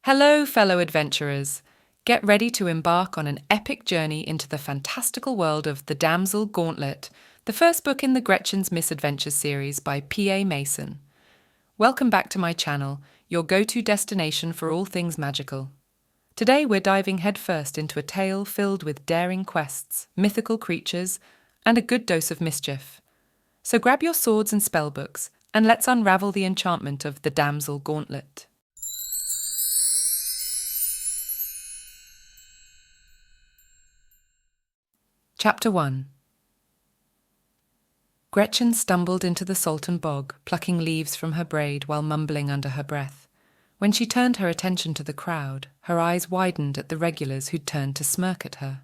Hello, fellow adventurers. Get ready to embark on an epic journey into the fantastical world of The Damsel Gauntlet, the first book in the Gretchen's Misadventures series by P.A. Mason. Welcome back to my channel, your go-to destination for all things magical. Today we're diving headfirst into a tale filled with daring quests, mythical creatures, and a good dose of mischief. So grab your swords and spellbooks, and let's unravel the enchantment of The Damsel Gauntlet. Chapter 1. Gretchen stumbled into the Salton Bog, plucking leaves from her braid while mumbling under her breath. When she turned her attention to the crowd, her eyes widened at the regulars who'd turned to smirk at her.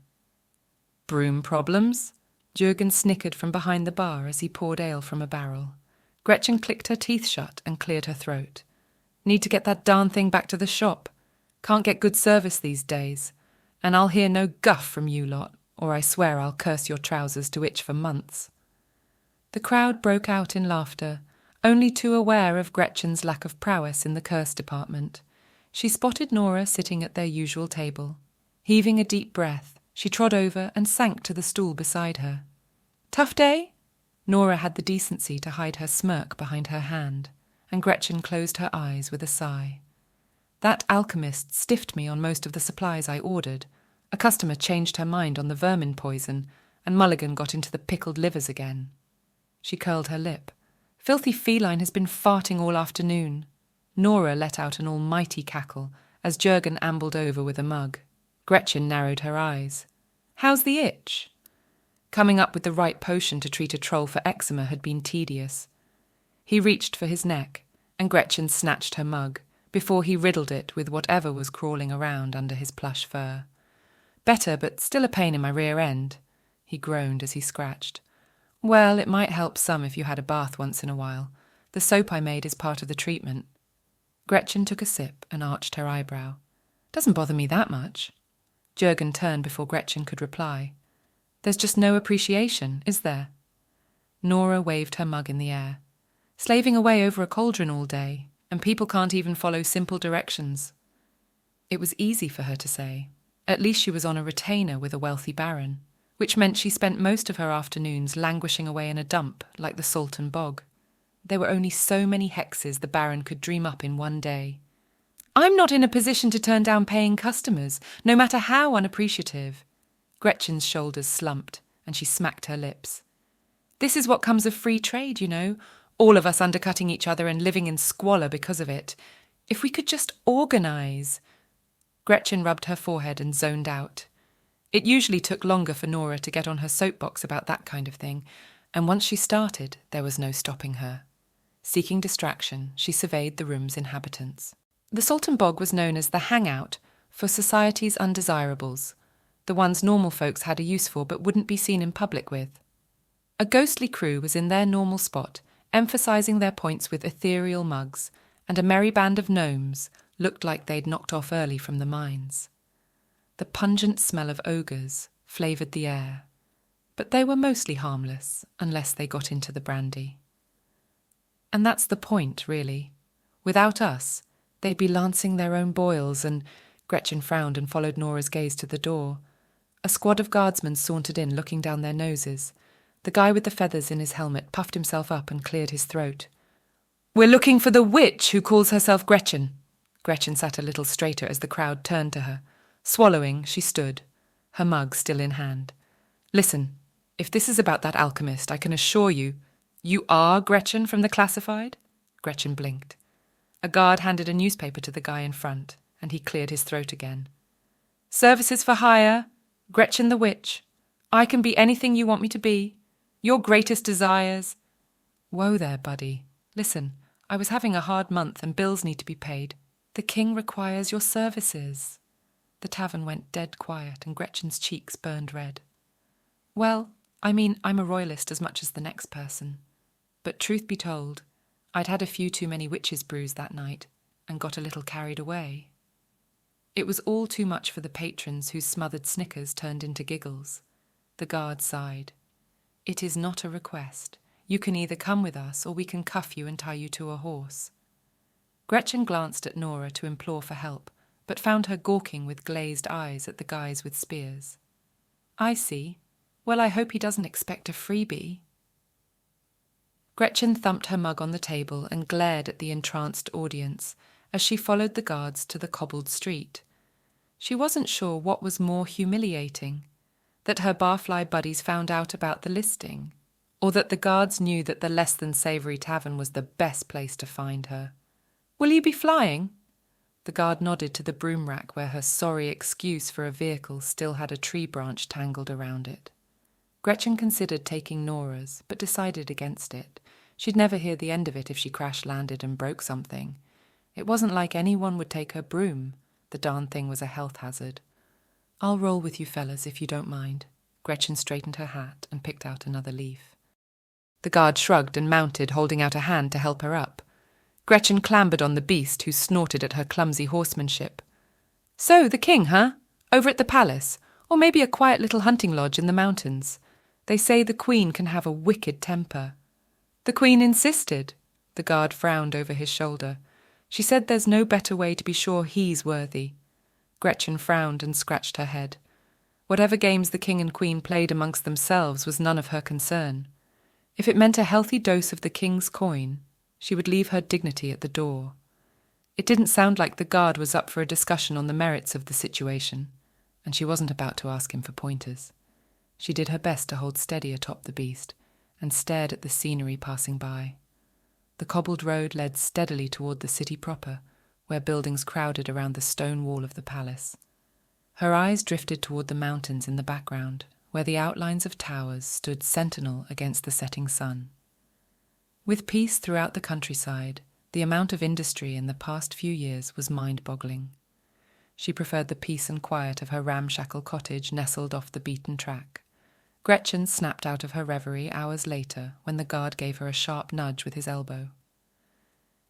Broom problems? Jurgen snickered from behind the bar as he poured ale from a barrel. Gretchen clicked her teeth shut and cleared her throat. Need to get that darn thing back to the shop. Can't get good service these days. And I'll hear no guff from you lot, or I swear I'll curse your trousers to itch for months. The crowd broke out in laughter, only too aware of Gretchen's lack of prowess in the curse department. She spotted Nora sitting at their usual table. Heaving a deep breath, she trod over and sank to the stool beside her. Tough day? Nora had the decency to hide her smirk behind her hand, and Gretchen closed her eyes with a sigh. That alchemist stiffed me on most of the supplies I ordered. A customer changed her mind on the vermin poison, and Mulligan got into the pickled livers again. She curled her lip. Filthy feline has been farting all afternoon. Nora let out an almighty cackle as Jurgen ambled over with a mug. Gretchen narrowed her eyes. How's the itch? Coming up with the right potion to treat a troll for eczema had been tedious. He reached for his neck, and Gretchen snatched her mug, before he riddled it with whatever was crawling around under his plush fur. Better, but still a pain in my rear end, he groaned as he scratched. Well, it might help some if you had a bath once in a while. The soap I made is part of the treatment. Gretchen took a sip and arched her eyebrow. Doesn't bother me that much. Jurgen turned before Gretchen could reply. There's just no appreciation, is there? Nora waved her mug in the air. Slaving away over a cauldron all day, and people can't even follow simple directions. It was easy for her to say. At least she was on a retainer with a wealthy baron, which meant she spent most of her afternoons languishing away in a dump like the Salton Bog. There were only so many hexes the baron could dream up in one day. I'm not in a position to turn down paying customers, no matter how unappreciative. Gretchen's shoulders slumped, and she smacked her lips. This is what comes of free trade, you know, all of us undercutting each other and living in squalor because of it. If we could just organise. Gretchen rubbed her forehead and zoned out. It usually took longer for Nora to get on her soapbox about that kind of thing, and once she started, there was no stopping her. Seeking distraction, she surveyed the room's inhabitants. The Salton Bog was known as the hangout for society's undesirables, the ones normal folks had a use for but wouldn't be seen in public with. A ghostly crew was in their normal spot, emphasising their points with ethereal mugs, and a merry band of gnomes looked like they'd knocked off early from the mines. The pungent smell of ogres flavoured the air, but they were mostly harmless unless they got into the brandy. And that's the point, really. Without us, they'd be lancing their own boils and— Gretchen frowned and followed Nora's gaze to the door. A squad of guardsmen sauntered in, looking down their noses. The guy with the feathers in his helmet puffed himself up and cleared his throat. We're looking for the witch who calls herself Gretchen. Gretchen sat a little straighter as the crowd turned to her. Swallowing, she stood, her mug still in hand. Listen, if this is about that alchemist, I can assure you— You are Gretchen from the classified? Gretchen blinked. A guard handed a newspaper to the guy in front, and he cleared his throat again. Services for hire, Gretchen the witch. I can be anything you want me to be. Your greatest desires. Whoa there, buddy. Listen, I was having a hard month and bills need to be paid. The king requires your services. The tavern went dead quiet and Gretchen's cheeks burned red. Well, I mean, I'm a royalist as much as the next person. But truth be told, I'd had a few too many witches' brews that night and got a little carried away. It was all too much for the patrons whose smothered snickers turned into giggles. The guard sighed. It is not a request. You can either come with us or we can cuff you and tie you to a horse. Gretchen glanced at Nora to implore for help, but found her gawking with glazed eyes at the guys with spears. "I see. Well, I hope he doesn't expect a freebie." Gretchen thumped her mug on the table and glared at the entranced audience as she followed the guards to the cobbled street. She wasn't sure what was more humiliating, that her barfly buddies found out about the listing, or that the guards knew that the less-than-savoury tavern was the best place to find her. "Will you be flying?" The guard nodded to the broom rack where her sorry excuse for a vehicle still had a tree branch tangled around it. Gretchen considered taking Nora's, but decided against it. She'd never hear the end of it if she crash-landed and broke something. It wasn't like anyone would take her broom. The darn thing was a health hazard. "I'll roll with you fellas if you don't mind." Gretchen straightened her hat and picked out another leaf. The guard shrugged and mounted, holding out a hand to help her up. Gretchen clambered on the beast, who snorted at her clumsy horsemanship. "So, the king, huh? Over at the palace, or maybe a quiet little hunting lodge in the mountains. They say the queen can have a wicked temper." "The queen insisted." The guard frowned over his shoulder. "She said there's no better way to be sure he's worthy." Gretchen frowned and scratched her head. Whatever games the king and queen played amongst themselves was none of her concern. If it meant a healthy dose of the king's coin, she would leave her dignity at the door. It didn't sound like the guard was up for a discussion on the merits of the situation, and she wasn't about to ask him for pointers. She did her best to hold steady atop the beast, and stared at the scenery passing by. The cobbled road led steadily toward the city proper, where buildings crowded around the stone wall of the palace. Her eyes drifted toward the mountains in the background, where the outlines of towers stood sentinel against the setting sun. With peace throughout the countryside, the amount of industry in the past few years was mind-boggling. She preferred the peace and quiet of her ramshackle cottage nestled off the beaten track. Gretchen snapped out of her reverie hours later when the guard gave her a sharp nudge with his elbow.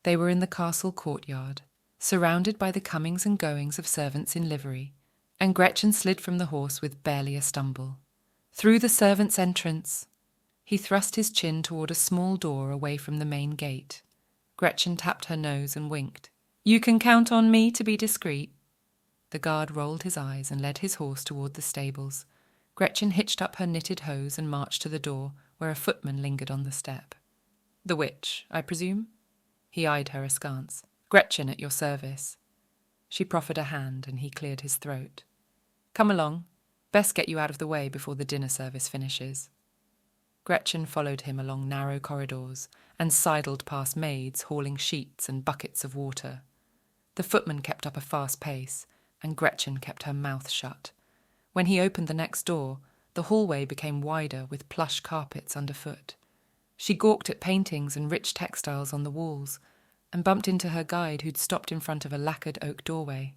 They were in the castle courtyard, surrounded by the comings and goings of servants in livery, and Gretchen slid from the horse with barely a stumble. Through the servants' entrance, he thrust his chin toward a small door away from the main gate. Gretchen tapped her nose and winked. "You can count on me to be discreet." The guard rolled his eyes and led his horse toward the stables. Gretchen hitched up her knitted hose and marched to the door, where a footman lingered on the step. "The witch, I presume?" He eyed her askance. "Gretchen at your service." She proffered a hand, and he cleared his throat. "Come along. Best get you out of the way before the dinner service finishes." Gretchen followed him along narrow corridors and sidled past maids hauling sheets and buckets of water. The footman kept up a fast pace, and Gretchen kept her mouth shut. When he opened the next door, the hallway became wider with plush carpets underfoot. She gawked at paintings and rich textiles on the walls, and bumped into her guide who'd stopped in front of a lacquered oak doorway.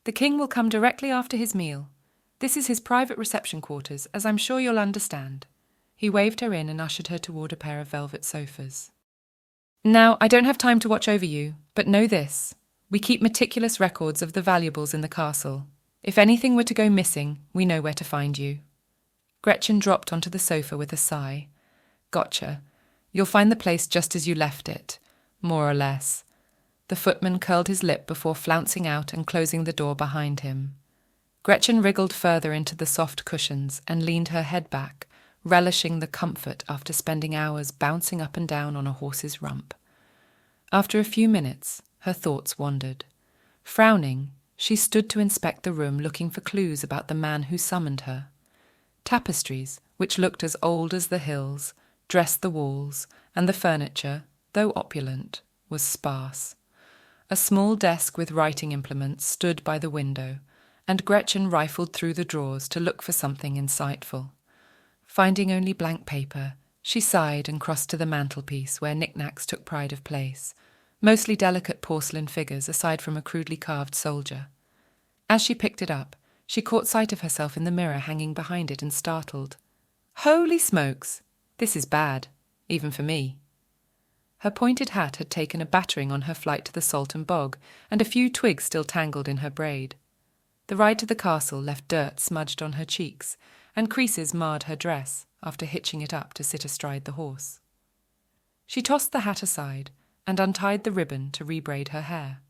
"The king will come directly after his meal. This is his private reception quarters, as I'm sure you'll understand." He waved her in and ushered her toward a pair of velvet sofas. "Now, I don't have time to watch over you, but know this. We keep meticulous records of the valuables in the castle. If anything were to go missing, we know where to find you." Gretchen dropped onto the sofa with a sigh. "Gotcha. You'll find the place just as you left it. More or less." The footman curled his lip before flouncing out and closing the door behind him. Gretchen wriggled further into the soft cushions and leaned her head back, relishing the comfort after spending hours bouncing up and down on a horse's rump. After a few minutes, her thoughts wandered. Frowning, she stood to inspect the room, looking for clues about the man who summoned her. Tapestries, which looked as old as the hills, dressed the walls, and the furniture, though opulent, was sparse. A small desk with writing implements stood by the window, and Gretchen rifled through the drawers to look for something insightful. Finding only blank paper, she sighed and crossed to the mantelpiece where knickknacks took pride of place, mostly delicate porcelain figures aside from a crudely carved soldier. As she picked it up, she caught sight of herself in the mirror hanging behind it and startled. "Holy smokes! This is bad, even for me." Her pointed hat had taken a battering on her flight to the Salton Bog, and a few twigs still tangled in her braid. The ride to the castle left dirt smudged on her cheeks, and creases marred her dress after hitching it up to sit astride the horse. She tossed the hat aside and untied the ribbon to rebraid her hair.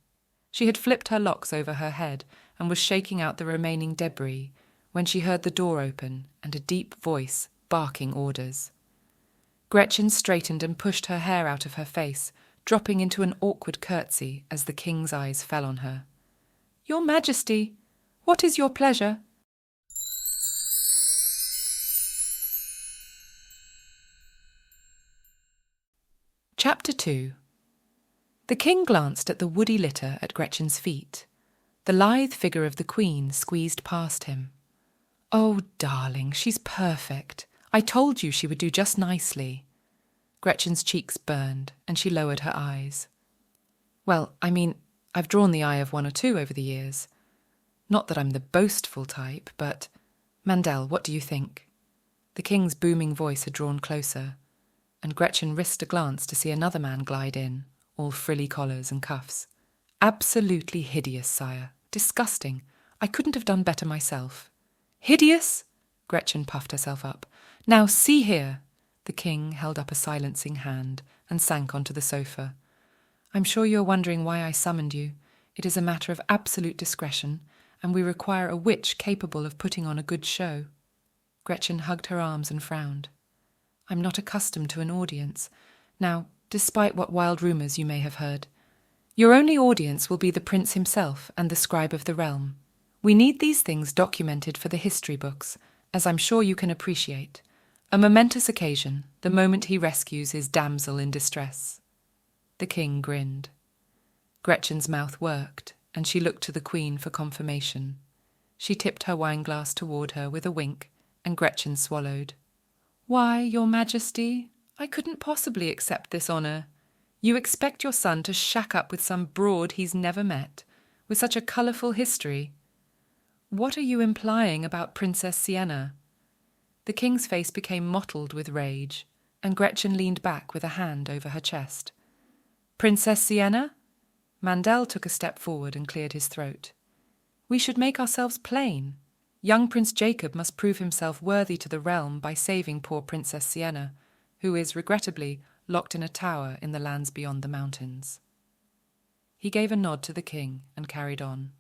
She had flipped her locks over her head and was shaking out the remaining debris when she heard the door open and a deep voice barking orders. Gretchen straightened and pushed her hair out of her face, dropping into an awkward curtsy as the king's eyes fell on her. "Your Majesty, what is your pleasure?" Chapter 2. The king glanced at the woody litter at Gretchen's feet. The lithe figure of the queen squeezed past him. "Oh, darling, she's perfect. I told you she would do just nicely." Gretchen's cheeks burned, and she lowered her eyes. "Well, I mean, I've drawn the eye of one or two over the years. Not that I'm the boastful type, but... Mandel, what do you think?" The king's booming voice had drawn closer, and Gretchen risked a glance to see another man glide in, all frilly collars and cuffs. "Absolutely hideous, sire. Disgusting. I couldn't have done better myself." "Hideous?" Gretchen puffed herself up. "Now see here." The king held up a silencing hand and sank onto the sofa. "I'm sure you're wondering why I summoned you. It is a matter of absolute discretion, and we require a witch capable of putting on a good show." Gretchen hugged her arms and frowned. "I'm not accustomed to an audience. Now, despite what wild rumours you may have heard, your only audience will be the prince himself and the scribe of the realm. We need these things documented for the history books, as I'm sure you can appreciate. A momentous occasion, the moment he rescues his damsel in distress." The king grinned. Gretchen's mouth worked, and she looked to the queen for confirmation. She tipped her wineglass toward her with a wink, and Gretchen swallowed. "Why, your Majesty, I couldn't possibly accept this honour. You expect your son to shack up with some broad he's never met, with such a colourful history. What are you implying about Princess Sienna?" The king's face became mottled with rage, and Gretchen leaned back with a hand over her chest. "Princess Sienna?" Mandel took a step forward and cleared his throat. "We should make ourselves plain. Young Prince Jacob must prove himself worthy to the realm by saving poor Princess Sienna, who is, regrettably, locked in a tower in the lands beyond the mountains." He gave a nod to the king and carried on.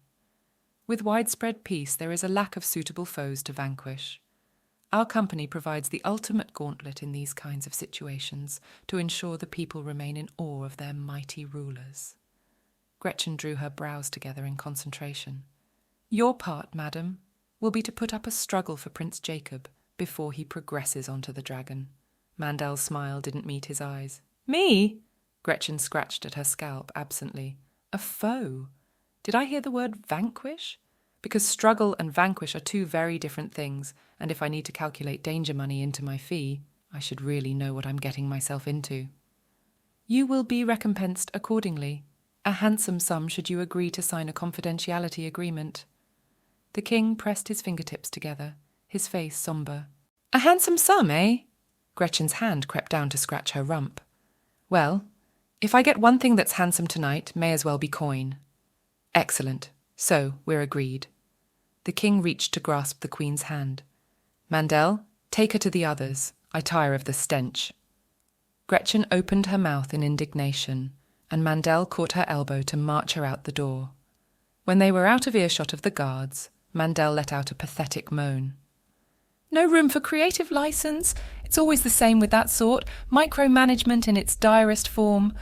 "With widespread peace there is a lack of suitable foes to vanquish. Our company provides the ultimate gauntlet in these kinds of situations to ensure the people remain in awe of their mighty rulers." Gretchen drew her brows together in concentration. "Your part, madam, will be to put up a struggle for Prince Jacob before he progresses onto the dragon." Mandel's smile didn't meet his eyes. "Me?" Gretchen scratched at her scalp absently. "A foe? Did I hear the word vanquish? Because struggle and vanquish are two very different things, and if I need to calculate danger money into my fee, I should really know what I'm getting myself into." "You will be recompensed accordingly. A handsome sum should you agree to sign a confidentiality agreement." The king pressed his fingertips together, his face sombre. "A handsome sum, eh?" Gretchen's hand crept down to scratch her rump. "Well, if I get one thing that's handsome tonight, may as well be coin." "Excellent. So, we're agreed." The king reached to grasp the queen's hand. "Mandel, take her to the others. I tire of the stench." Gretchen opened her mouth in indignation, and Mandel caught her elbow to march her out the door. When they were out of earshot of the guards, Mandel let out a pathetic moan. "No room for creative license. It's always the same with that sort. Micromanagement in its direst form.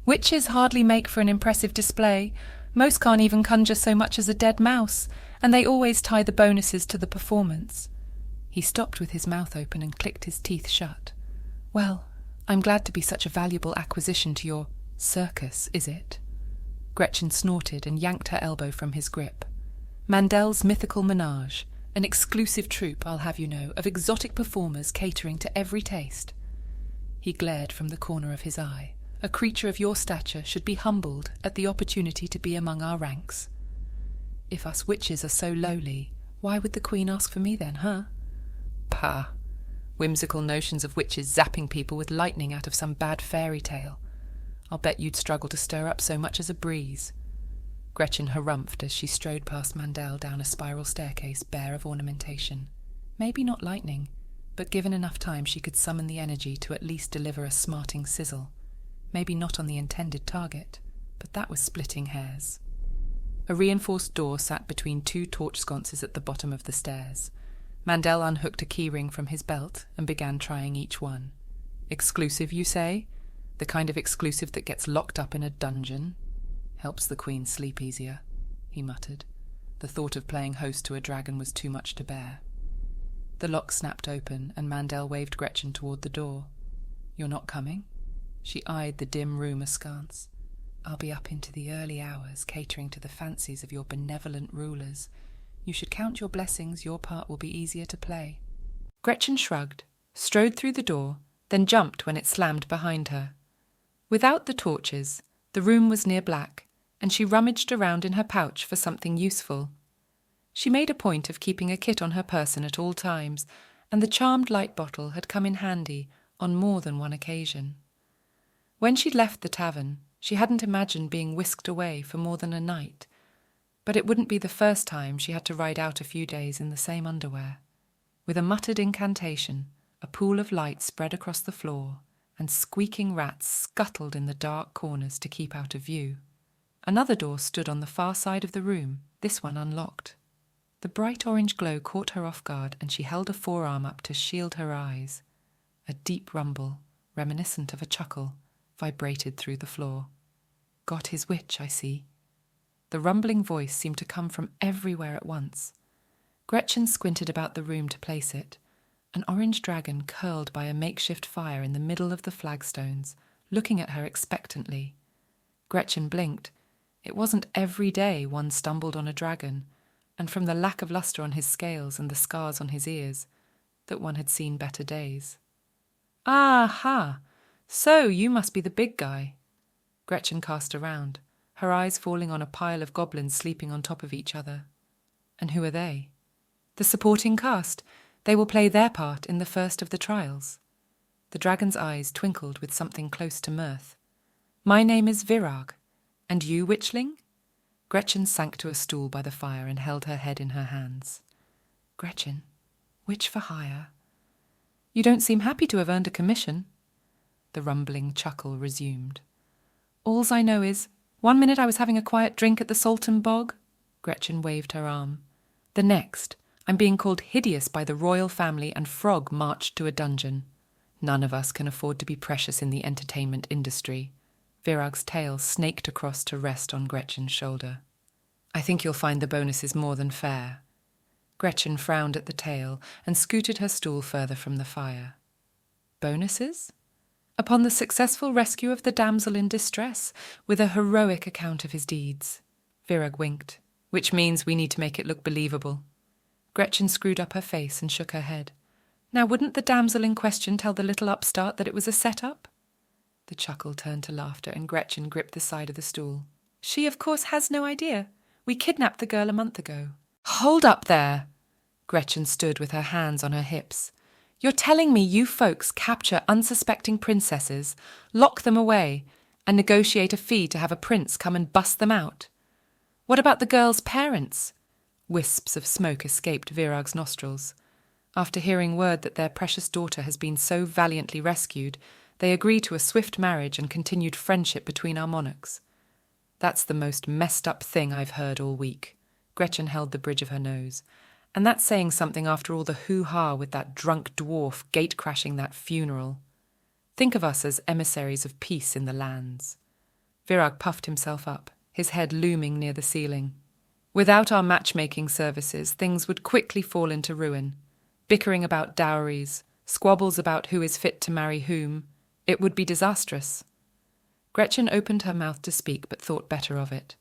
Witches hardly make for an impressive display. Most can't even conjure so much as a dead mouse, and they always tie the bonuses to the performance." He stopped with his mouth open and clicked his teeth shut. "Well, I'm glad to be such a valuable acquisition to your circus, is it?" Gretchen snorted and yanked her elbow from his grip. "Mandel's mythical menage, an exclusive troupe, I'll have you know, of exotic performers catering to every taste." He glared from the corner of his eye. "A creature of your stature should be humbled at the opportunity to be among our ranks." "If us witches are so lowly, why would the queen ask for me then, huh?" "Pah! Whimsical notions of witches zapping people with lightning out of some bad fairy tale. I'll bet you'd struggle to stir up so much as a breeze." Gretchen harumphed as she strode past Mandel down a spiral staircase bare of ornamentation. Maybe not lightning, but given enough time she could summon the energy to at least deliver a smarting sizzle. Maybe not on the intended target, but that was splitting hairs. A reinforced door sat between two torch sconces at the bottom of the stairs. Mandel unhooked a keyring from his belt and began trying each one. Exclusive, you say? The kind of exclusive that gets locked up in a dungeon? Helps the queen sleep easier, he muttered. The thought of playing host to a dragon was too much to bear. The lock snapped open, and Mandel waved Gretchen toward the door. You're not coming? She eyed the dim room askance. I'll be up into the early hours, catering to the fancies of your benevolent rulers. You should count your blessings, your part will be easier to play. Gretchen shrugged, strode through the door, then jumped when it slammed behind her. Without the torches, the room was near black, and she rummaged around in her pouch for something useful. She made a point of keeping a kit on her person at all times, and the charmed light bottle had come in handy on more than one occasion. When she'd left the tavern, she hadn't imagined being whisked away for more than a night, but it wouldn't be the first time she had to ride out a few days in the same underwear. With a muttered incantation, a pool of light spread across the floor, and squeaking rats scuttled in the dark corners to keep out of view. Another door stood on the far side of the room, this one unlocked. The bright orange glow caught her off guard, and she held a forearm up to shield her eyes. A deep rumble, reminiscent of a chuckle, vibrated through the floor. Got his witch, I see. The rumbling voice seemed to come from everywhere at once. Gretchen squinted about the room to place it. An orange dragon curled by a makeshift fire in the middle of the flagstones, looking at her expectantly. Gretchen blinked. It wasn't every day one stumbled on a dragon, and from the lack of lustre on his scales and the scars on his ears, that one had seen better days. Ah-ha! So you must be the big guy. Gretchen cast around, her eyes falling on a pile of goblins sleeping on top of each other. And who are they? The supporting cast. They will play their part in the first of the trials. The dragon's eyes twinkled with something close to mirth. My name is Virag. And you, witchling? Gretchen sank to a stool by the fire and held her head in her hands. Gretchen, witch for hire. You don't seem happy to have earned a commission. The rumbling chuckle resumed. All's I know is, 1 minute I was having a quiet drink at the Salton Bog. Gretchen waved her arm. The next, I'm being called hideous by the royal family and frog marched to a dungeon. None of us can afford to be precious in the entertainment industry. Virag's tail snaked across to rest on Gretchen's shoulder. I think you'll find the bonuses more than fair. Gretchen frowned at the tail and scooted her stool further from the fire. Bonuses? Upon the successful rescue of the damsel in distress, with a heroic account of his deeds. Virag winked, which means we need to make it look believable. Gretchen screwed up her face and shook her head. Now wouldn't the damsel in question tell the little upstart that it was a set-up? The chuckle turned to laughter and Gretchen gripped the side of the stool. She, of course, has no idea. We kidnapped the girl a month ago. Hold up there! Gretchen stood with her hands on her hips. You're telling me you folks capture unsuspecting princesses, lock them away, and negotiate a fee to have a prince come and bust them out? What about the girl's parents? Wisps of smoke escaped Virag's nostrils. After hearing word that their precious daughter has been so valiantly rescued, they agree to a swift marriage and continued friendship between our monarchs. That's the most messed up thing I've heard all week. Gretchen held the bridge of her nose. And that's saying something after all the hoo-ha with that drunk dwarf gate-crashing that funeral. Think of us as emissaries of peace in the lands. Virag puffed himself up, his head looming near the ceiling. Without our matchmaking services, things would quickly fall into ruin. Bickering about dowries, squabbles about who is fit to marry whom. It would be disastrous. Gretchen opened her mouth to speak, but thought better of it.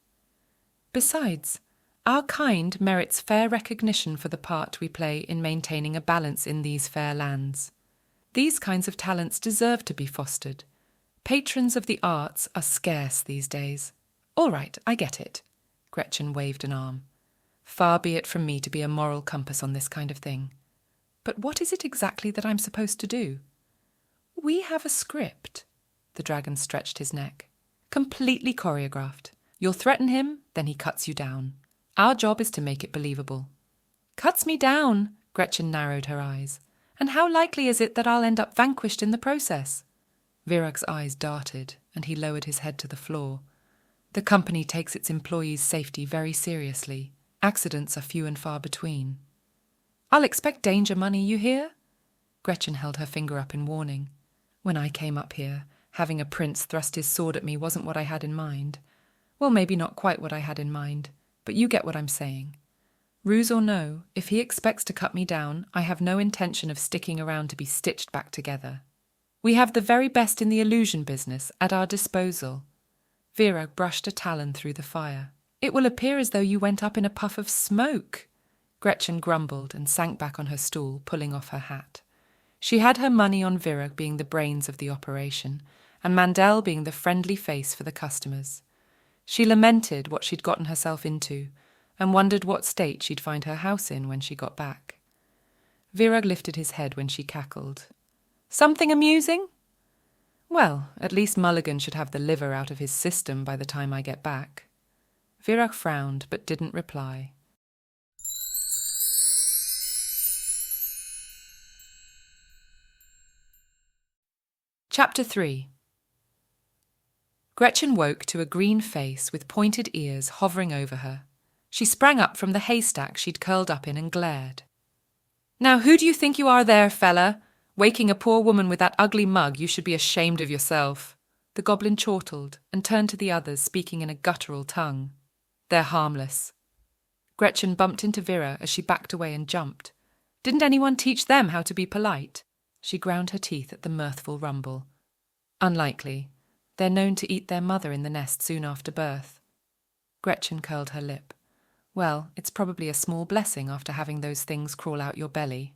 Besides, our kind merits fair recognition for the part we play in maintaining a balance in these fair lands. These kinds of talents deserve to be fostered. Patrons of the arts are scarce these days. All right, I get it. Gretchen waved an arm. Far be it from me to be a moral compass on this kind of thing. But what is it exactly that I'm supposed to do? We have a script. The dragon stretched his neck. Completely choreographed. You'll threaten him, then he cuts you down. Our job is to make it believable. Cuts me down, Gretchen narrowed her eyes. And how likely is it that I'll end up vanquished in the process? Virag's eyes darted, and he lowered his head to the floor. The company takes its employees' safety very seriously. Accidents are few and far between. I'll expect danger money, you hear? Gretchen held her finger up in warning. When I came up here, having a prince thrust his sword at me wasn't what I had in mind. Well, maybe not quite what I had in mind, but you get what I'm saying. Ruse or no, if he expects to cut me down, I have no intention of sticking around to be stitched back together. We have the very best in the illusion business at our disposal. Vera brushed a talon through the fire. It will appear as though you went up in a puff of smoke. Gretchen grumbled and sank back on her stool, pulling off her hat. She had her money on Vera being the brains of the operation, and Mandel being the friendly face for the customers. She lamented what she'd gotten herself into, and wondered what state she'd find her house in when she got back. Vera lifted his head when she cackled. Something amusing? Well, at least Mulligan should have the liver out of his system by the time I get back. Vera frowned but didn't reply. Chapter 3. Gretchen woke to a green face with pointed ears hovering over her. She sprang up from the haystack she'd curled up in and glared. Now who do you think you are there, fella? Waking a poor woman with that ugly mug, you should be ashamed of yourself. The goblin chortled and turned to the others, speaking in a guttural tongue. They're harmless. Gretchen bumped into Vera as she backed away and jumped. Didn't anyone teach them how to be polite? She ground her teeth at the mirthful rumble. Unlikely. They're known to eat their mother in the nest soon after birth. Gretchen curled her lip. Well, it's probably a small blessing after having those things crawl out your belly.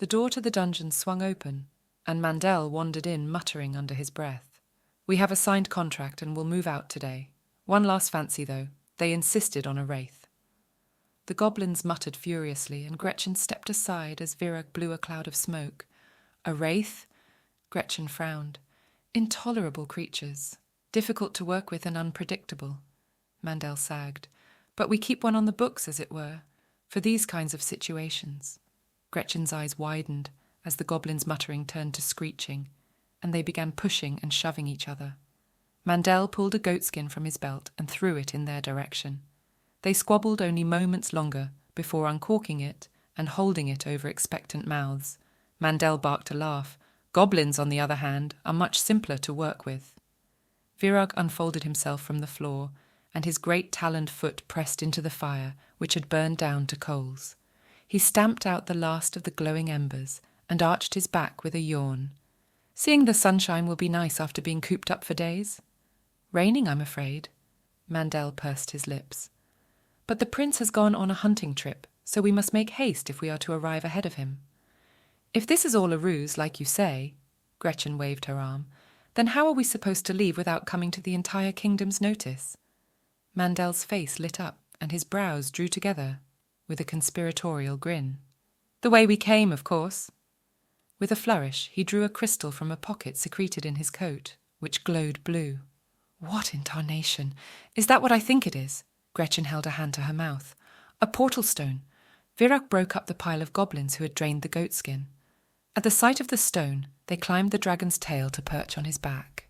The door to the dungeon swung open, and Mandel wandered in muttering under his breath. We have a signed contract and will move out today. One last fancy, though. They insisted on a wraith. The goblins muttered furiously, and Gretchen stepped aside as Vera blew a cloud of smoke. A wraith? Gretchen frowned. Intolerable creatures. Difficult to work with and unpredictable. Mandel sagged. But we keep one on the books, as it were, for these kinds of situations. Gretchen's eyes widened as the goblin's muttering turned to screeching, and they began pushing and shoving each other. Mandel pulled a goatskin from his belt and threw it in their direction. They squabbled only moments longer before uncorking it and holding it over expectant mouths. Mandel barked a laugh. Goblins, on the other hand, are much simpler to work with. Virag unfolded himself from the floor, and his great taloned foot pressed into the fire, which had burned down to coals. He stamped out the last of the glowing embers and arched his back with a yawn. Seeing the sunshine will be nice after being cooped up for days. Raining, I'm afraid. Mandel pursed his lips. But the prince has gone on a hunting trip, so we must make haste if we are to arrive ahead of him. If this is all a ruse, like you say, Gretchen waved her arm, then how are we supposed to leave without coming to the entire kingdom's notice? Mandel's face lit up, and his brows drew together, with a conspiratorial grin. The way we came, of course. With a flourish, he drew a crystal from a pocket secreted in his coat, which glowed blue. What in tarnation? Is that what I think it is? Gretchen held a hand to her mouth. A portal stone. Virag broke up the pile of goblins who had drained the goatskin. At the sight of the stone, they climbed the dragon's tail to perch on his back.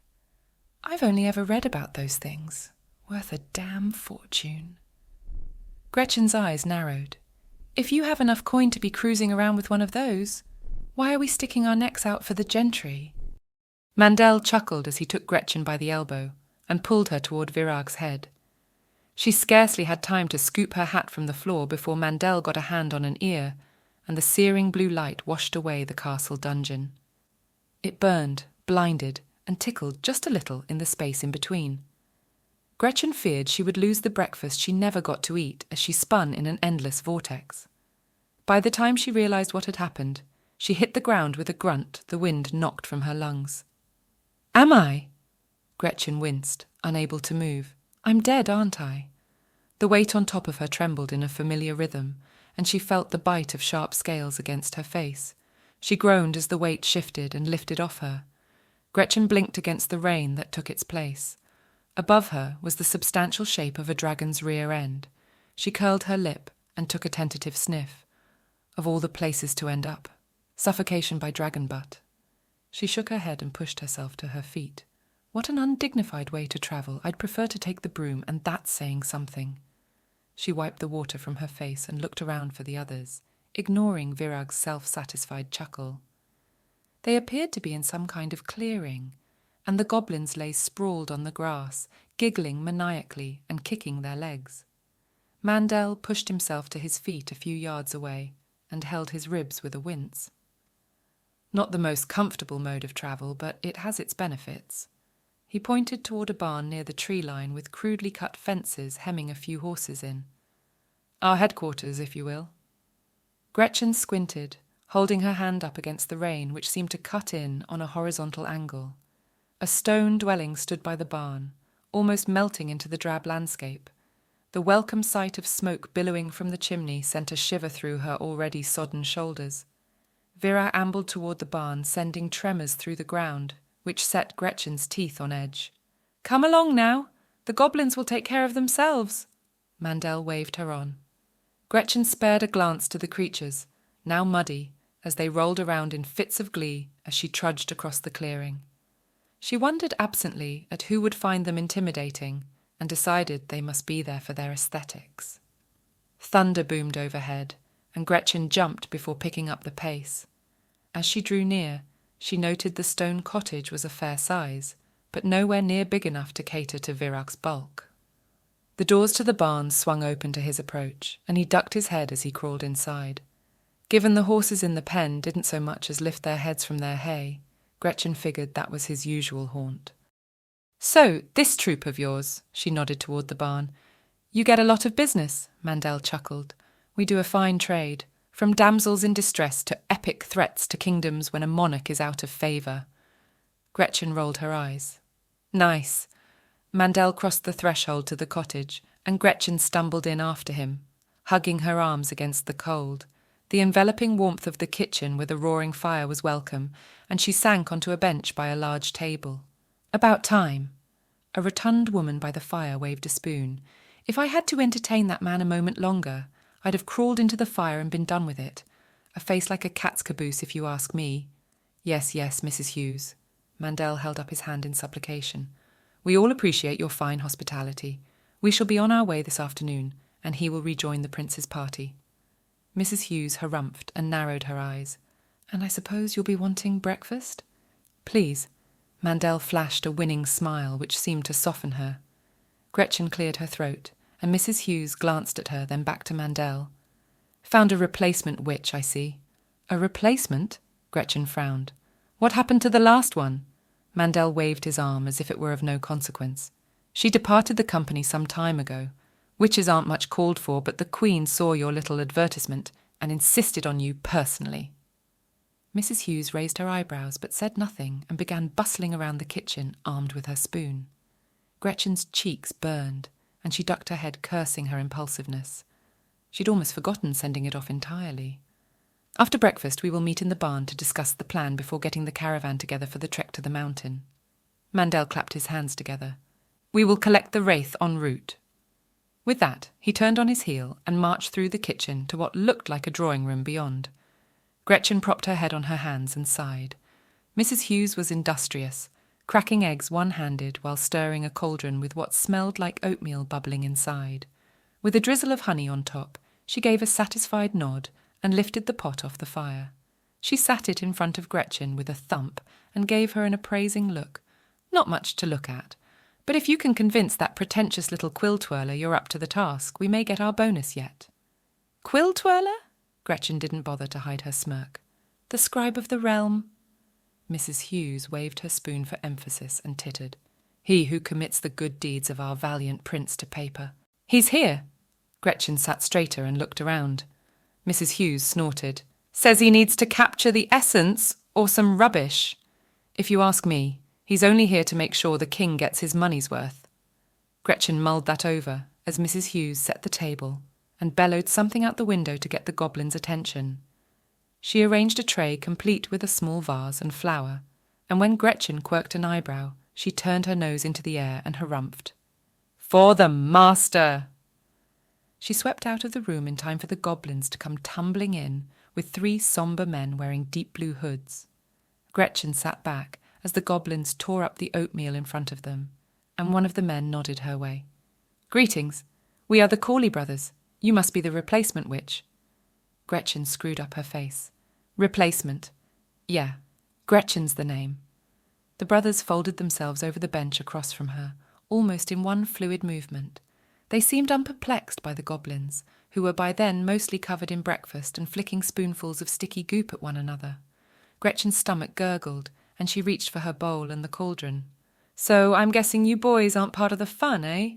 I've only ever read about those things. Worth a damn fortune. Gretchen's eyes narrowed. If you have enough coin to be cruising around with one of those, why are we sticking our necks out for the gentry? Mandel chuckled as he took Gretchen by the elbow and pulled her toward Virag's head. She scarcely had time to scoop her hat from the floor before Mandel got a hand on an ear, and the searing blue light washed away the castle dungeon. It burned, blinded, and tickled just a little in the space in between. Gretchen feared she would lose the breakfast she never got to eat as she spun in an endless vortex. By the time she realized what had happened, she hit the ground with a grunt the wind knocked from her lungs. Am I? Gretchen winced, unable to move. I'm dead, aren't I? The weight on top of her trembled in a familiar rhythm, and she felt the bite of sharp scales against her face. She groaned as the weight shifted and lifted off her. Gretchen blinked against the rain that took its place. Above her was the substantial shape of a dragon's rear end. She curled her lip and took a tentative sniff. Of all the places to end up. Suffocation by dragon butt. She shook her head and pushed herself to her feet. What an undignified way to travel. I'd prefer to take the broom, and that's saying something. She wiped the water from her face and looked around for the others, ignoring Virag's self-satisfied chuckle. They appeared to be in some kind of clearing, and the goblins lay sprawled on the grass, giggling maniacally and kicking their legs. Mandel pushed himself to his feet a few yards away and held his ribs with a wince. Not the most comfortable mode of travel, but it has its benefits. He pointed toward a barn near the tree line with crudely cut fences hemming a few horses in. Our headquarters, if you will. Gretchen squinted, holding her hand up against the rain, which seemed to cut in on a horizontal angle. A stone dwelling stood by the barn, almost melting into the drab landscape. The welcome sight of smoke billowing from the chimney sent a shiver through her already sodden shoulders. Virag ambled toward the barn, sending tremors through the ground, which set Gretchen's teeth on edge. "Come along now. The goblins will take care of themselves." Mandel waved her on. Gretchen spared a glance to the creatures, now muddy, as they rolled around in fits of glee as she trudged across the clearing. She wondered absently at who would find them intimidating, and decided they must be there for their aesthetics. Thunder boomed overhead, and Gretchen jumped before picking up the pace. As she drew near, she noted the stone cottage was a fair size, but nowhere near big enough to cater to Virag's bulk. The doors to the barn swung open to his approach, and he ducked his head as he crawled inside. Given the horses in the pen didn't so much as lift their heads from their hay, Gretchen figured that was his usual haunt. "So, this troop of yours," she nodded toward the barn. "You get a lot of business," Mandel chuckled. "We do a fine trade, from damsels in distress to epic threats to kingdoms when a monarch is out of favour." Gretchen rolled her eyes. "Nice." Mandel crossed the threshold to the cottage, and Gretchen stumbled in after him, hugging her arms against the cold. The enveloping warmth of the kitchen with a roaring fire was welcome, and she sank onto a bench by a large table. "About time." A rotund woman by the fire waved a spoon. "If I had to entertain that man a moment longer, I'd have crawled into the fire and been done with it. A face like a cat's caboose, if you ask me." Yes, Mrs. Hughes." Mandel held up his hand in supplication. "We all appreciate your fine hospitality. We shall be on our way this afternoon, and he will rejoin the prince's party." Mrs. Hughes harumphed and narrowed her eyes. "And I suppose you'll be wanting breakfast?" "Please." Mandel flashed a winning smile which seemed to soften her. Gretchen cleared her throat, and Mrs. Hughes glanced at her, then back to Mandel. "Found a replacement witch, I see." "A replacement?" Gretchen frowned. "What happened to the last one?" Mandel waved his arm as if it were of no consequence. "She departed the company some time ago. Witches aren't much called for, but the Queen saw your little advertisement and insisted on you personally." Mrs. Hughes raised her eyebrows but said nothing and began bustling around the kitchen, armed with her spoon. Gretchen's cheeks burned, and she ducked her head, cursing her impulsiveness. She'd almost forgotten sending it off entirely. "After breakfast we will meet in the barn to discuss the plan before getting the caravan together for the trek to the mountain." Mandel clapped his hands together. "We will collect the wraith en route." With that, he turned on his heel and marched through the kitchen to what looked like a drawing room beyond. Gretchen propped her head on her hands and sighed. Mrs. Hughes was industrious, cracking eggs one-handed while stirring a cauldron with what smelled like oatmeal bubbling inside. With a drizzle of honey on top, she gave a satisfied nod and lifted the pot off the fire. She sat it in front of Gretchen with a thump and gave her an appraising look. "Not much to look at, but if you can convince that pretentious little quill twirler you're up to the task, we may get our bonus yet." "Quill twirler?" Gretchen didn't bother to hide her smirk. "The scribe of the realm." Mrs. Hughes waved her spoon for emphasis and tittered. "He who commits the good deeds of our valiant prince to paper." "He's here." Gretchen sat straighter and looked around. Mrs. Hughes snorted. "Says he needs to capture the essence or some rubbish. If you ask me, he's only here to make sure the king gets his money's worth." Gretchen mulled that over as Mrs. Hughes set the table and bellowed something out the window to get the goblin's attention. She arranged a tray complete with a small vase and flower, and when Gretchen quirked an eyebrow, she turned her nose into the air and harumphed. "For the master!" She swept out of the room in time for the goblins to come tumbling in with 3 sombre men wearing deep blue hoods. Gretchen sat back as the goblins tore up the oatmeal in front of them, and one of the men nodded her way. "Greetings. We are the Corley brothers. You must be the replacement witch." Gretchen screwed up her face. "Replacement. Yeah, Gretchen's the name." The brothers folded themselves over the bench across from her, almost in one fluid movement. They seemed unperplexed by the goblins, who were by then mostly covered in breakfast and flicking spoonfuls of sticky goop at one another. Gretchen's stomach gurgled, and she reached for her bowl and the cauldron. "So I'm guessing you boys aren't part of the fun, eh?"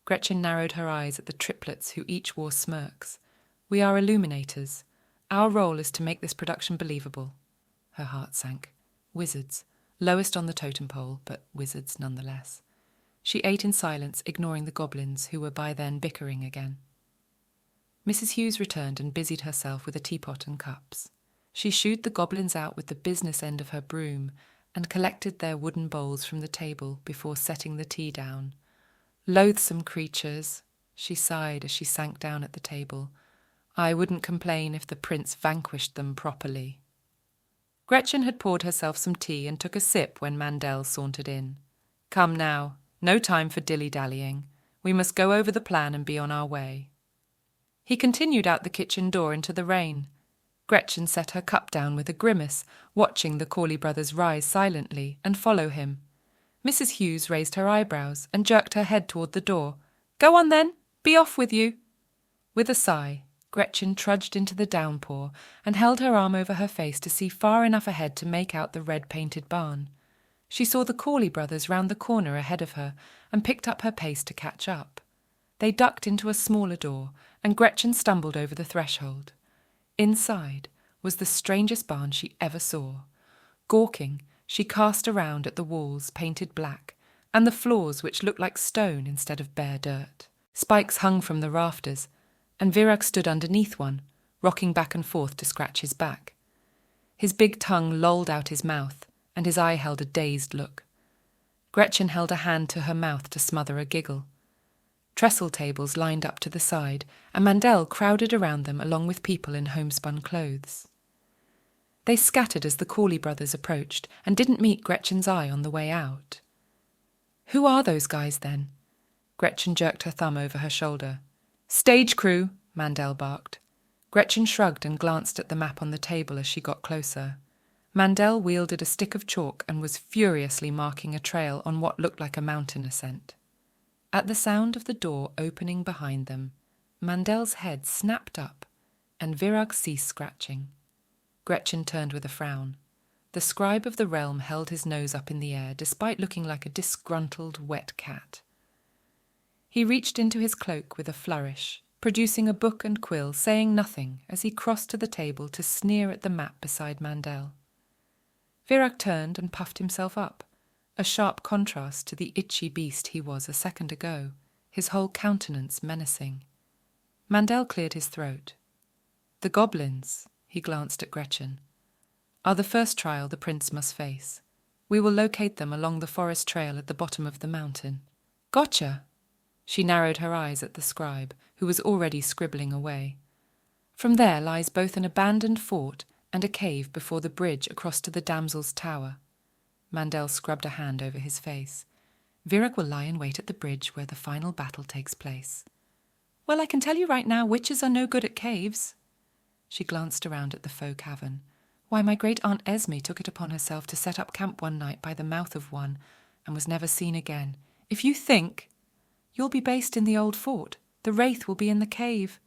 Gretchen narrowed her eyes at the triplets who each wore smirks. "We are illuminators. Our role is to make this production believable." Her heart sank. Wizards. Lowest on the totem pole, but wizards nonetheless. She ate in silence, ignoring the goblins, who were by then bickering again. Mrs. Hughes returned and busied herself with a teapot and cups. She shooed the goblins out with the business end of her broom and collected their wooden bowls from the table before setting the tea down. "Loathsome creatures," she sighed as she sank down at the table. "I wouldn't complain if the prince vanquished them properly." Gretchen had poured herself some tea and took a sip when Mandel sauntered in. "Come now, no time for dilly-dallying. We must go over the plan and be on our way." He continued out the kitchen door into the rain. Gretchen set her cup down with a grimace, watching the Corley brothers rise silently and follow him. Mrs. Hughes raised her eyebrows and jerked her head toward the door. "Go on then, be off with you." With a sigh, Gretchen trudged into the downpour and held her arm over her face to see far enough ahead to make out the red-painted barn. She saw the Corley brothers round the corner ahead of her and picked up her pace to catch up. They ducked into a smaller door, and Gretchen stumbled over the threshold. Inside was the strangest barn she ever saw. Gawking, she cast around at the walls painted black, and the floors which looked like stone instead of bare dirt. Spikes hung from the rafters, and Virag stood underneath one, rocking back and forth to scratch his back. His big tongue lolled out his mouth, and his eye held a dazed look. Gretchen held a hand to her mouth to smother a giggle. Trestle tables lined up to the side, and Mandel crowded around them along with people in homespun clothes. They scattered as the Corley brothers approached, and didn't meet Gretchen's eye on the way out. "Who are those guys, then?" Gretchen jerked her thumb over her shoulder. "Stage crew," Mandel barked. Gretchen shrugged and glanced at the map on the table as she got closer. Mandel wielded a stick of chalk and was furiously marking a trail on what looked like a mountain ascent. At the sound of the door opening behind them, Mandel's head snapped up, and Virag ceased scratching. Gretchen turned with a frown. The scribe of the realm held his nose up in the air, despite looking like a disgruntled, wet cat. He reached into his cloak with a flourish, producing a book and quill, saying nothing as he crossed to the table to sneer at the map beside Mandel. Virag turned and puffed himself up, a sharp contrast to the itchy beast he was a second ago, his whole countenance menacing. Mandel cleared his throat. "The goblins," he glanced at Gretchen, "are the first trial the prince must face. We will locate them along the forest trail at the bottom of the mountain." "Gotcha!" She narrowed her eyes at the scribe, who was already scribbling away. "From there lies both an abandoned fort and a cave before the bridge across to the damsel's tower." Mandel scrubbed a hand over his face. "Virag will lie in wait at the bridge where the final battle takes place." "Well, I can tell you right now, witches are no good at caves." She glanced around at the faux cavern. "Why, my great-aunt Esme took it upon herself to set up camp one night by the mouth of one, and was never seen again. If you think... You'll be based in the old fort. The wraith will be in the cave."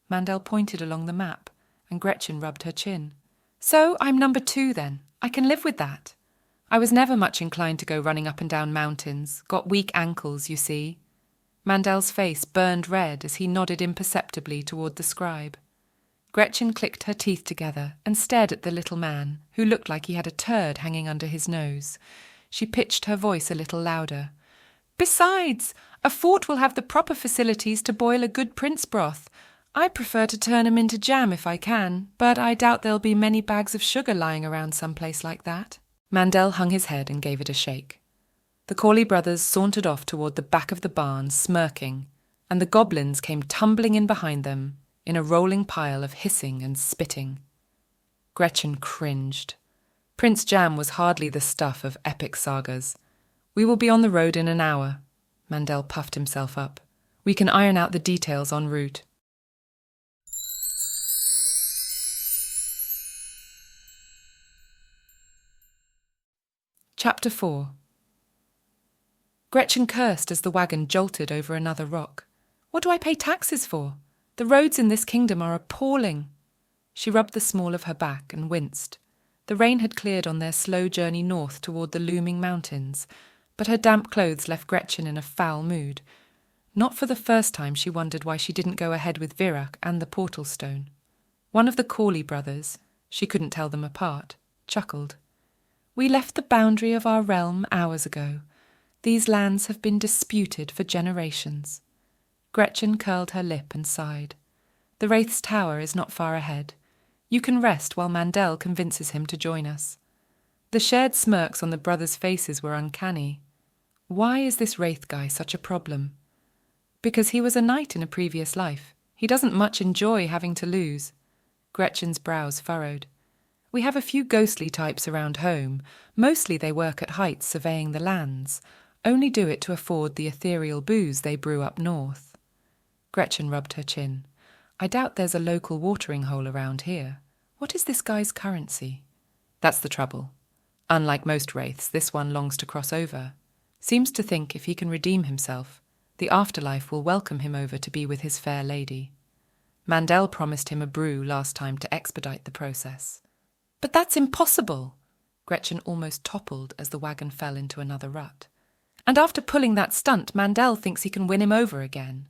Mandel pointed along the map, and Gretchen rubbed her chin. "So I'm number 2 then. I can live with that. I was never much inclined to go running up and down mountains. Got weak ankles, you see." Mandel's face burned red as he nodded imperceptibly toward the scribe. Gretchen clicked her teeth together and stared at the little man, who looked like he had a turd hanging under his nose. She pitched her voice a little louder. "Besides, a fort will have the proper facilities to boil a good prince broth. I prefer to turn 'em into jam if I can, but I doubt there'll be many bags of sugar lying around someplace like that." Mandel hung his head and gave it a shake. The Corley brothers sauntered off toward the back of the barn, smirking, and the goblins came tumbling in behind them in a rolling pile of hissing and spitting. Gretchen cringed. Prince Jam was hardly the stuff of epic sagas. We will be on the road in an hour. Mandel puffed himself up. We can iron out the details en route. Chapter 4. Gretchen cursed as the wagon jolted over another rock. What do I pay taxes for? The roads in this kingdom are appalling. She rubbed the small of her back and winced. The rain had cleared on their slow journey north toward the looming mountains, but her damp clothes left Gretchen in a foul mood. Not for the first time she wondered why she didn't go ahead with Virak and the portal stone. One of the Corley brothers, she couldn't tell them apart, chuckled. We left the boundary of our realm hours ago. These lands have been disputed for generations. Gretchen curled her lip and sighed. The Wraith's tower is not far ahead. You can rest while Mandel convinces him to join us. The shared smirks on the brothers' faces were uncanny. Why is this Wraith guy such a problem? Because he was a knight in a previous life. He doesn't much enjoy having to lose. Gretchen's brows furrowed. We have a few ghostly types around home. Mostly they work at heights surveying the lands. Only do it to afford the ethereal booze they brew up north. Gretchen rubbed her chin. I doubt there's a local watering hole around here. What is this guy's currency? That's the trouble. Unlike most wraiths, this one longs to cross over. Seems to think if he can redeem himself, the afterlife will welcome him over to be with his fair lady. Mandel promised him a brew last time to expedite the process. But that's impossible! Gretchen almost toppled as the wagon fell into another rut. And after pulling that stunt, Mandel thinks he can win him over again.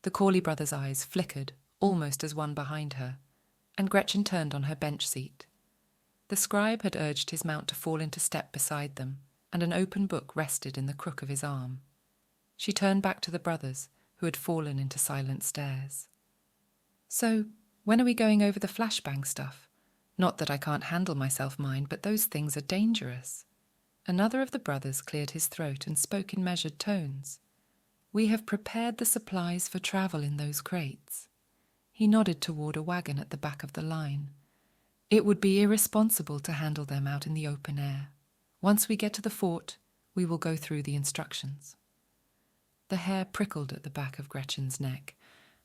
The Corley brothers' eyes flickered, almost as one behind her, and Gretchen turned on her bench seat. The scribe had urged his mount to fall into step beside them, and an open book rested in the crook of his arm. She turned back to the brothers, who had fallen into silent stares. So, when are we going over the flashbang stuff? Not that I can't handle myself, mind, but those things are dangerous. Another of the brothers cleared his throat and spoke in measured tones. We have prepared the supplies for travel in those crates. He nodded toward a wagon at the back of the line. It would be irresponsible to handle them out in the open air. Once we get to the fort, we will go through the instructions. The hair prickled at the back of Gretchen's neck,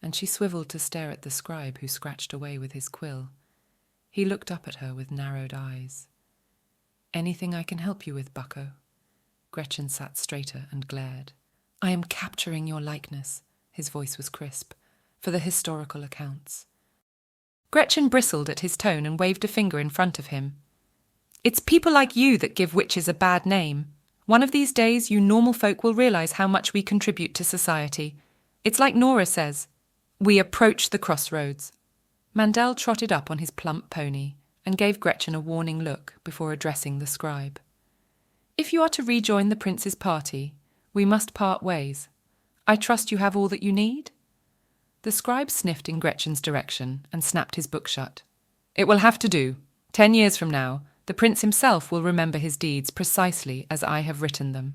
and she swiveled to stare at the scribe who scratched away with his quill. He looked up at her with narrowed eyes. Anything I can help you with, bucko? Gretchen sat straighter and glared. I am capturing your likeness, his voice was crisp, for the historical accounts. Gretchen bristled at his tone and waved a finger in front of him. It's people like you that give witches a bad name. One of these days you normal folk will realise how much we contribute to society. It's like Nora says, we approach the crossroads. Mandel trotted up on his plump pony and gave Gretchen a warning look before addressing the scribe. If you are to rejoin the prince's party, we must part ways. I trust you have all that you need? The scribe sniffed in Gretchen's direction and snapped his book shut. It will have to do. 10 years from now, the prince himself will remember his deeds precisely as I have written them.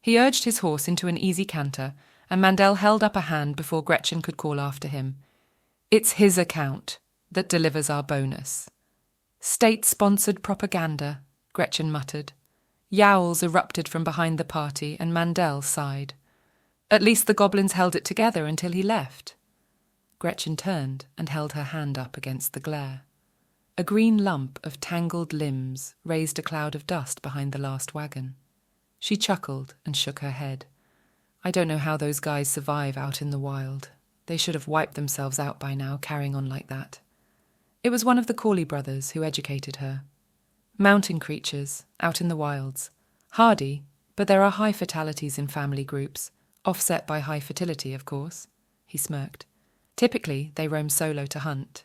He urged his horse into an easy canter, and Mandel held up a hand before Gretchen could call after him. It's his account that delivers our bonus. State-sponsored propaganda, Gretchen muttered. Yowls erupted from behind the party, and Mandel sighed. At least the goblins held it together until he left. Gretchen turned and held her hand up against the glare. A green lump of tangled limbs raised a cloud of dust behind the last wagon. She chuckled and shook her head. I don't know how those guys survive out in the wild. They should have wiped themselves out by now, carrying on like that. It was one of the Corley brothers who educated her. Mountain creatures, out in the wilds. Hardy, but there are high fatalities in family groups, offset by high fertility, of course. He smirked. Typically, they roam solo to hunt.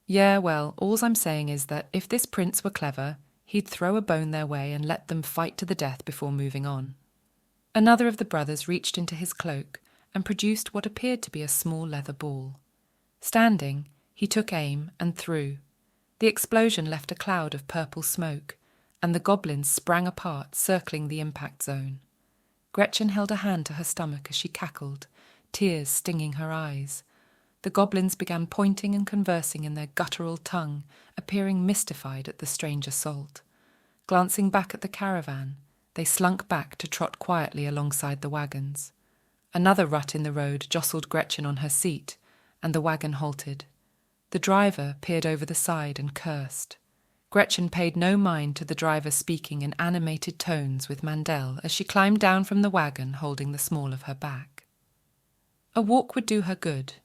Yeah, well, all's I'm saying is that if this prince were clever, he'd throw a bone their way and let them fight to the death before moving on. Another of the brothers reached into his cloak and produced what appeared to be a small leather ball. Standing, he took aim and threw. The explosion left a cloud of purple smoke, and the goblins sprang apart, circling the impact zone. Gretchen held a hand to her stomach as she cackled, tears stinging her eyes. The goblins began pointing and conversing in their guttural tongue, appearing mystified at the strange assault. Glancing back at the caravan, they slunk back to trot quietly alongside the wagons. Another rut in the road jostled Gretchen on her seat, and the wagon halted. The driver peered over the side and cursed. Gretchen paid no mind to the driver speaking in animated tones with Mandel as she climbed down from the wagon holding the small of her back. A walk would do her good.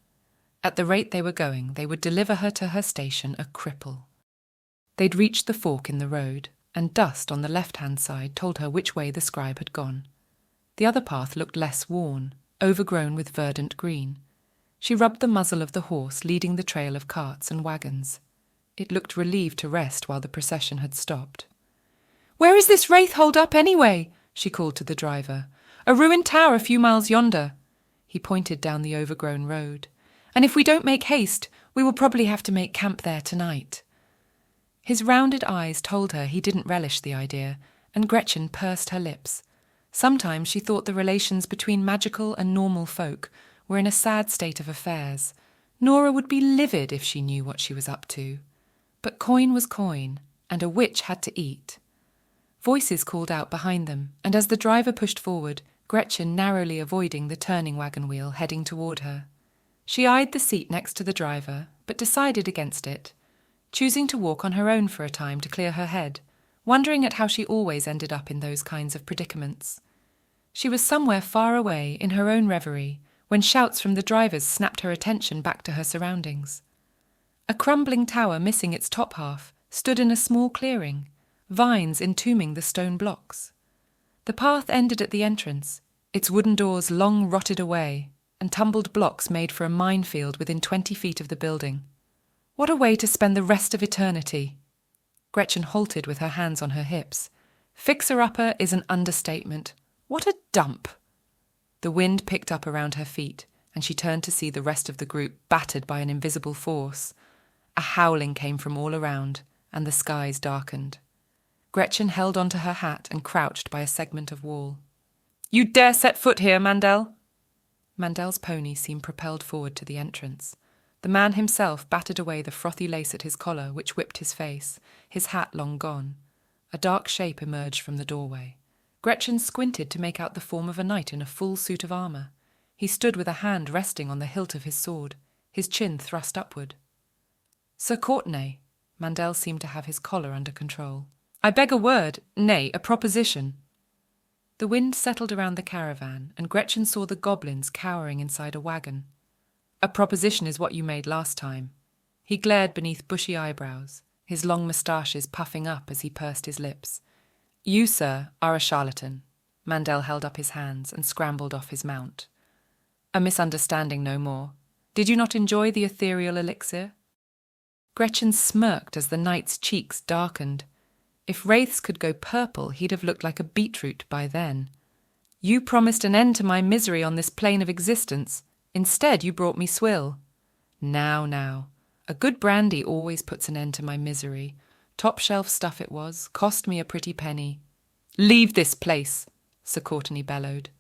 At the rate they were going, they would deliver her to her station a cripple. They'd reached the fork in the road, and dust on the left-hand side told her which way the scribe had gone. The other path looked less worn, overgrown with verdant green. She rubbed the muzzle of the horse leading the trail of carts and wagons. It looked relieved to rest while the procession had stopped. "Where is this wraith hold up anyway?" she called to the driver. "A ruined tower a few miles yonder." He pointed down the overgrown road. "And if we don't make haste, we will probably have to make camp there tonight." His rounded eyes told her he didn't relish the idea, and Gretchen pursed her lips. Sometimes she thought the relations between magical and normal folk were in a sad state of affairs. Nora would be livid if she knew what she was up to. But coin was coin, and a witch had to eat. Voices called out behind them, and as the driver pushed forward, Gretchen narrowly avoiding the turning wagon wheel heading toward her. She eyed the seat next to the driver, but decided against it, choosing to walk on her own for a time to clear her head, wondering at how she always ended up in those kinds of predicaments. She was somewhere far away in her own reverie when shouts from the drivers snapped her attention back to her surroundings. A crumbling tower missing its top half stood in a small clearing, vines entombing the stone blocks. The path ended at the entrance, its wooden doors long rotted away, and tumbled blocks made for a minefield within 20 feet of the building. What a way to spend the rest of eternity! Gretchen halted with her hands on her hips. Fixer-upper is an understatement. What a dump! The wind picked up around her feet, and she turned to see the rest of the group battered by an invisible force. A howling came from all around, and the skies darkened. Gretchen held onto her hat and crouched by a segment of wall. "You dare set foot here, Mandel!" Mandel's pony seemed propelled forward to the entrance. The man himself battered away the frothy lace at his collar, which whipped his face, his hat long gone. A dark shape emerged from the doorway. Gretchen squinted to make out the form of a knight in a full suit of armour. He stood with a hand resting on the hilt of his sword, his chin thrust upward. "Sir Courtenay," Mandel seemed to have his collar under control. "I beg a word, nay, a proposition." The wind settled around the caravan, and Gretchen saw the goblins cowering inside a wagon. "A proposition is what you made last time." He glared beneath bushy eyebrows, his long moustaches puffing up as he pursed his lips. "You, sir, are a charlatan." Mandel held up his hands and scrambled off his mount. "A misunderstanding, no more. Did you not enjoy the ethereal elixir?" Gretchen smirked as the knight's cheeks darkened. If wraiths could go purple, he'd have looked like a beetroot by then. "You promised an end to my misery on this plane of existence. Instead, you brought me swill." Now. A good brandy always puts an end to my misery. Top-shelf stuff it was, cost me a pretty penny. "Leave this place," Sir Courtenay bellowed.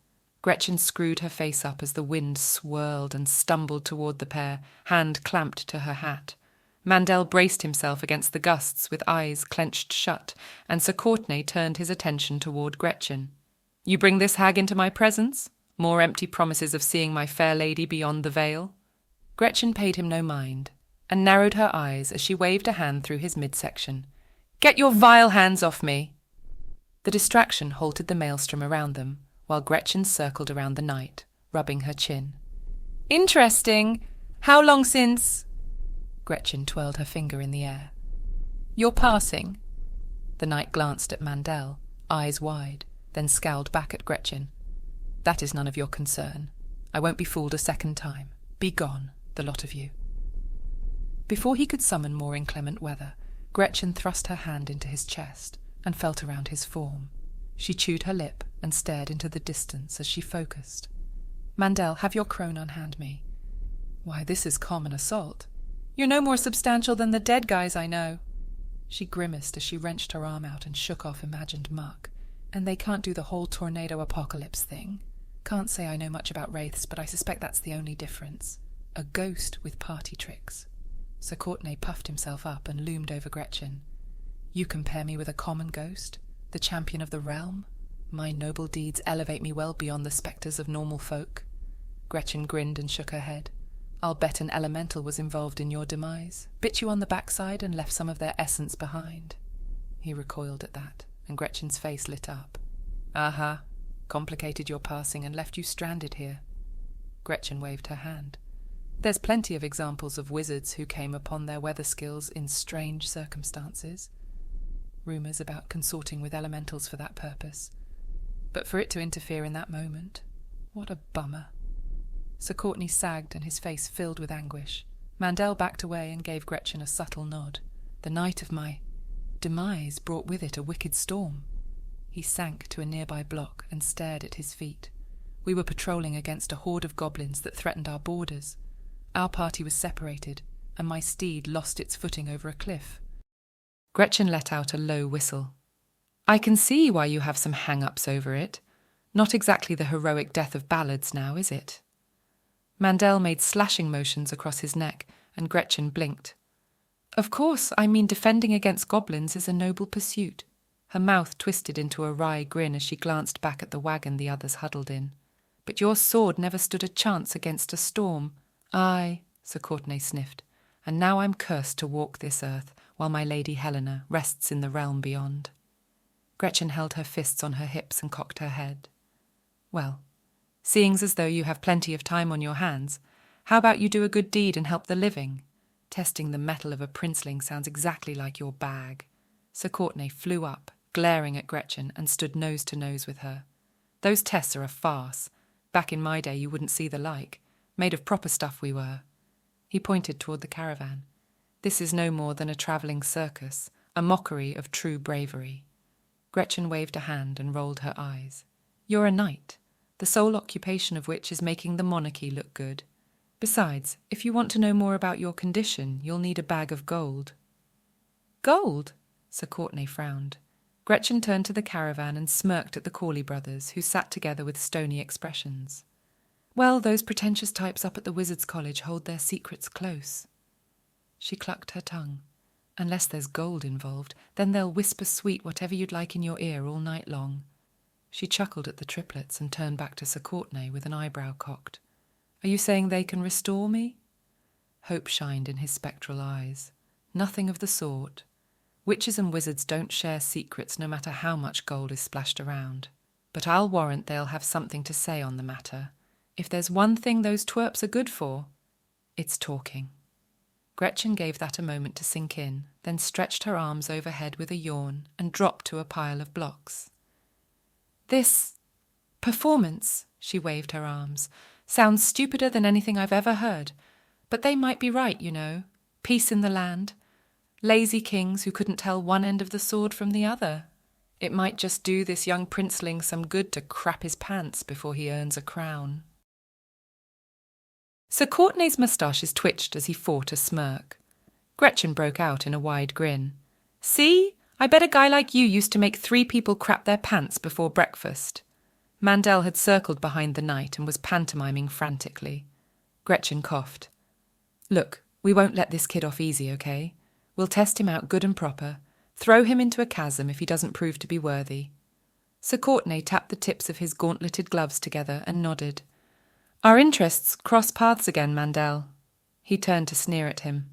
Gretchen screwed her face up as the wind swirled and stumbled toward the pair, hand clamped to her hat. Mandel braced himself against the gusts with eyes clenched shut, and Sir Courtenay turned his attention toward Gretchen. "You bring this hag into my presence? More empty promises of seeing my fair lady beyond the veil?" Gretchen paid him no mind, and narrowed her eyes as she waved a hand through his midsection. "Get your vile hands off me!" The distraction halted the maelstrom around them, while Gretchen circled around the knight, rubbing her chin. "Interesting. How long since—" Gretchen twirled her finger in the air. "You're passing." The knight glanced at Mandel, eyes wide, then scowled back at Gretchen. "That is none of your concern. I won't be fooled a second time. Be gone, the lot of you." Before he could summon more inclement weather, Gretchen thrust her hand into his chest and felt around his form. She chewed her lip and stared into the distance as she focused. "Mandel, have your crone unhand me." "Why, this is common assault." "You're no more substantial than the dead guys I know." She grimaced as she wrenched her arm out and shook off imagined muck. "And they can't do the whole tornado apocalypse thing. Can't say I know much about wraiths, but I suspect that's the only difference. A ghost with party tricks. Sir Courtenay puffed himself up and loomed over Gretchen. You compare me with a common ghost, the champion of the realm? My noble deeds elevate me well beyond the spectres of normal folk. Gretchen grinned and shook her head. I'll bet an elemental was involved in your demise, bit you on the backside and left some of their essence behind. He recoiled at that, and Gretchen's face lit up. Aha, complicated your passing and left you stranded here. Gretchen waved her hand. There's plenty of examples of wizards who came upon their weather skills in strange circumstances. Rumours about consorting with elementals for that purpose. But for it to interfere in that moment, what a bummer. Sir Courtenay sagged and his face filled with anguish. Mandel backed away and gave Gretchen a subtle nod. The night of my demise brought with it a wicked storm. He sank to a nearby block and stared at his feet. We were patrolling against a horde of goblins that threatened our borders. Our party was separated, and my steed lost its footing over a cliff. Gretchen let out a low whistle. I can see why you have some hang-ups over it. Not exactly the heroic death of ballads now, is it? Mandel made slashing motions across his neck, and Gretchen blinked. Of course, I mean defending against goblins is a noble pursuit. Her mouth twisted into a wry grin as she glanced back at the wagon the others huddled in. But your sword never stood a chance against a storm. Aye, Sir Courtenay sniffed, and now I'm cursed to walk this earth, while my Lady Helena rests in the realm beyond. Gretchen held her fists on her hips and cocked her head. Well, seeing as though you have plenty of time on your hands, how about you do a good deed and help the living? Testing the mettle of a princeling sounds exactly like your bag. Sir Courtenay flew up, glaring at Gretchen, and stood nose to nose with her. Those tests are a farce. Back in my day you wouldn't see the like. Made of proper stuff we were. He pointed toward the caravan. This is no more than a travelling circus, a mockery of true bravery. Gretchen waved a hand and rolled her eyes. You're a knight, the sole occupation of which is making the monarchy look good. Besides, if you want to know more about your condition, you'll need a bag of gold. Gold? Sir Courtenay frowned. Gretchen turned to the caravan and smirked at the Corley brothers, who sat together with stony expressions. Well, those pretentious types up at the Wizards' College hold their secrets close. She clucked her tongue. Unless there's gold involved, then they'll whisper sweet whatever you'd like in your ear all night long. She chuckled at the triplets and turned back to Sir Courtenay with an eyebrow cocked. Are you saying they can restore me? Hope shined in his spectral eyes. Nothing of the sort. Witches and wizards don't share secrets no matter how much gold is splashed around. But I'll warrant they'll have something to say on the matter. If there's one thing those twerps are good for, it's talking. Gretchen gave that a moment to sink in, then stretched her arms overhead with a yawn and dropped to a pile of blocks. This performance, she waved her arms, sounds stupider than anything I've ever heard. But they might be right, you know. Peace in the land. Lazy kings who couldn't tell one end of the sword from the other. It might just do this young princeling some good to crap his pants before he earns a crown. Sir Courtenay's moustaches twitched as he fought a smirk. Gretchen broke out in a wide grin. See? I bet a guy like you used to make 3 people crap their pants before breakfast. Mandel had circled behind the knight and was pantomiming frantically. Gretchen coughed. Look, we won't let this kid off easy, okay? We'll test him out good and proper, throw him into a chasm if he doesn't prove to be worthy. Sir Courtenay tapped the tips of his gauntleted gloves together and nodded. Our interests cross paths again, Mandel. He turned to sneer at him.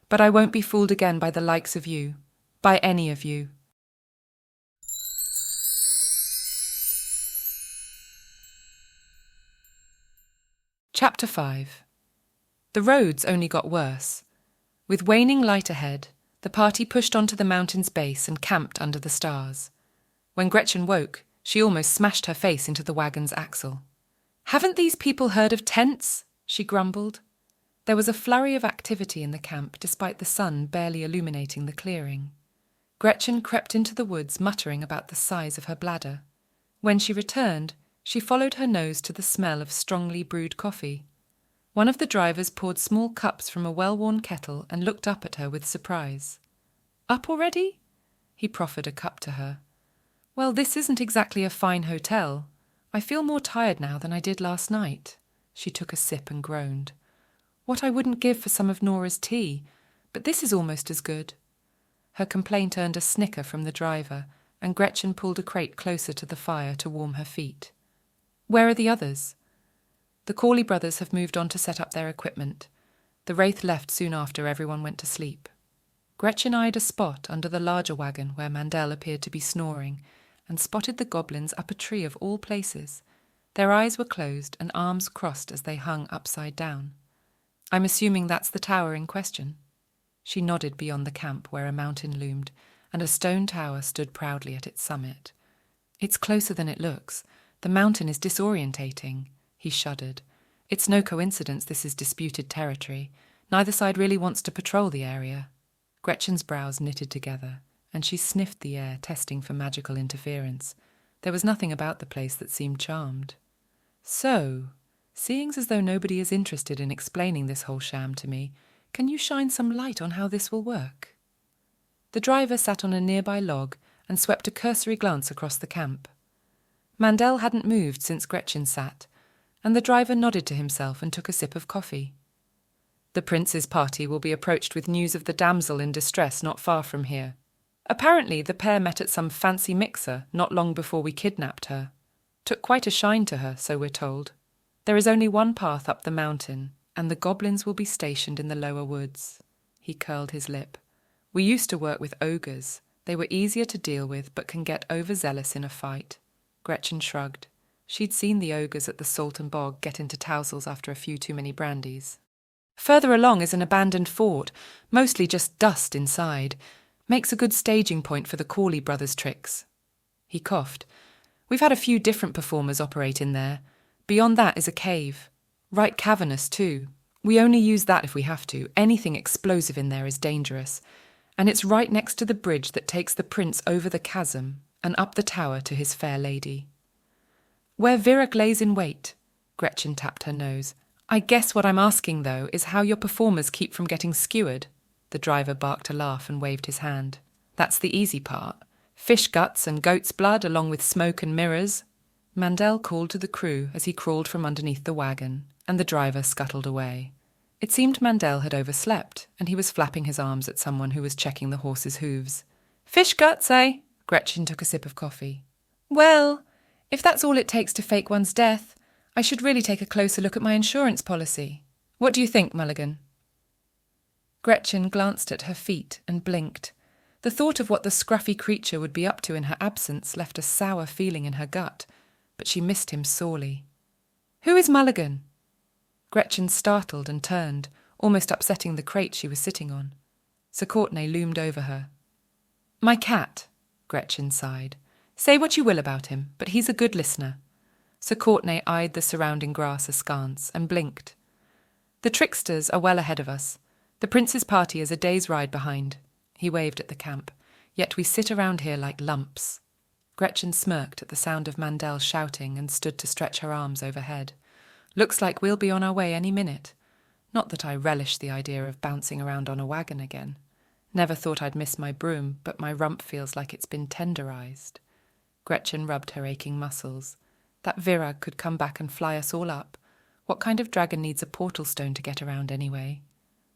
But I won't be fooled again by the likes of you. By any of you. Chapter 5. The roads only got worse. With waning light ahead, the party pushed onto the mountain's base and camped under the stars. When Gretchen woke, she almost smashed her face into the wagon's axle. Haven't these people heard of tents? She grumbled. There was a flurry of activity in the camp despite the sun barely illuminating the clearing. Gretchen crept into the woods muttering about the size of her bladder. When she returned, she followed her nose to the smell of strongly brewed coffee. One of the drivers poured small cups from a well-worn kettle and looked up at her with surprise. Up already? He proffered a cup to her. Well, this isn't exactly a fine hotel. I feel more tired now than I did last night. She took a sip and groaned. What I wouldn't give for some of Nora's tea, but this is almost as good." Her complaint earned a snicker from the driver, and Gretchen pulled a crate closer to the fire to warm her feet. "Where are the others?" "The Corley brothers have moved on to set up their equipment. The Wraith left soon after everyone went to sleep." Gretchen eyed a spot under the larger wagon where Mandel appeared to be snoring, and spotted the goblins up a tree of all places. Their eyes were closed and arms crossed as they hung upside down. "I'm assuming that's the tower in question." She nodded beyond the camp where a mountain loomed, and a stone tower stood proudly at its summit. "It's closer than it looks. The mountain is disorientating." He shuddered. "It's no coincidence this is disputed territory. Neither side really wants to patrol the area." Gretchen's brows knitted together, and she sniffed the air, testing for magical interference. There was nothing about the place that seemed charmed. "So, seeing as though nobody is interested in explaining this whole sham to me, can you shine some light on how this will work?" The driver sat on a nearby log and swept a cursory glance across the camp. Mandel hadn't moved since Gretchen sat, and the driver nodded to himself and took a sip of coffee. "The prince's party will be approached with news of the damsel in distress not far from here. Apparently the pair met at some fancy mixer not long before we kidnapped her. Took quite a shine to her, so we're told. There is only one path up the mountain, and the goblins will be stationed in the lower woods." He curled his lip. "We used to work with ogres. They were easier to deal with, but can get overzealous in a fight." Gretchen shrugged. She'd seen the ogres at the Salt and Bog get into tousles after a few too many brandies. "Further along is an abandoned fort, mostly just dust inside. Makes a good staging point for the Corley brothers' tricks." He coughed. "We've had a few different performers operate in there. Beyond that is a cave. Right cavernous, too. We only use that if we have to. Anything explosive in there is dangerous. And it's right next to the bridge that takes the prince over the chasm and up the tower to his fair lady." "Where Virak lays in wait." Gretchen tapped her nose. "I guess what I'm asking, though, is how your performers keep from getting skewered." The driver barked a laugh and waved his hand. "That's the easy part. Fish guts and goat's blood along with smoke and mirrors." Mandel called to the crew as he crawled from underneath the wagon, and the driver scuttled away. It seemed Mandel had overslept, and he was flapping his arms at someone who was checking the horse's hooves. "Fish guts, eh?" Gretchen took a sip of coffee. "Well, if that's all it takes to fake one's death, I should really take a closer look at my insurance policy. What do you think, Mulligan?" Gretchen glanced at her feet and blinked. The thought of what the scruffy creature would be up to in her absence left a sour feeling in her gut, but she missed him sorely. "Who is Mulligan?" Gretchen startled and turned, almost upsetting the crate she was sitting on. Sir Courtenay loomed over her. "My cat," Gretchen sighed. "Say what you will about him, but he's a good listener." Sir Courtenay eyed the surrounding grass askance and blinked. "The tricksters are well ahead of us. The prince's party is a day's ride behind." He waved at the camp. "Yet we sit around here like lumps." Gretchen smirked at the sound of Mandel shouting and stood to stretch her arms overhead. "Looks like we'll be on our way any minute. Not that I relish the idea of bouncing around on a wagon again. Never thought I'd miss my broom, but my rump feels like it's been tenderized." Gretchen rubbed her aching muscles. "That Virag could come back and fly us all up. What kind of dragon needs a portal stone to get around anyway?"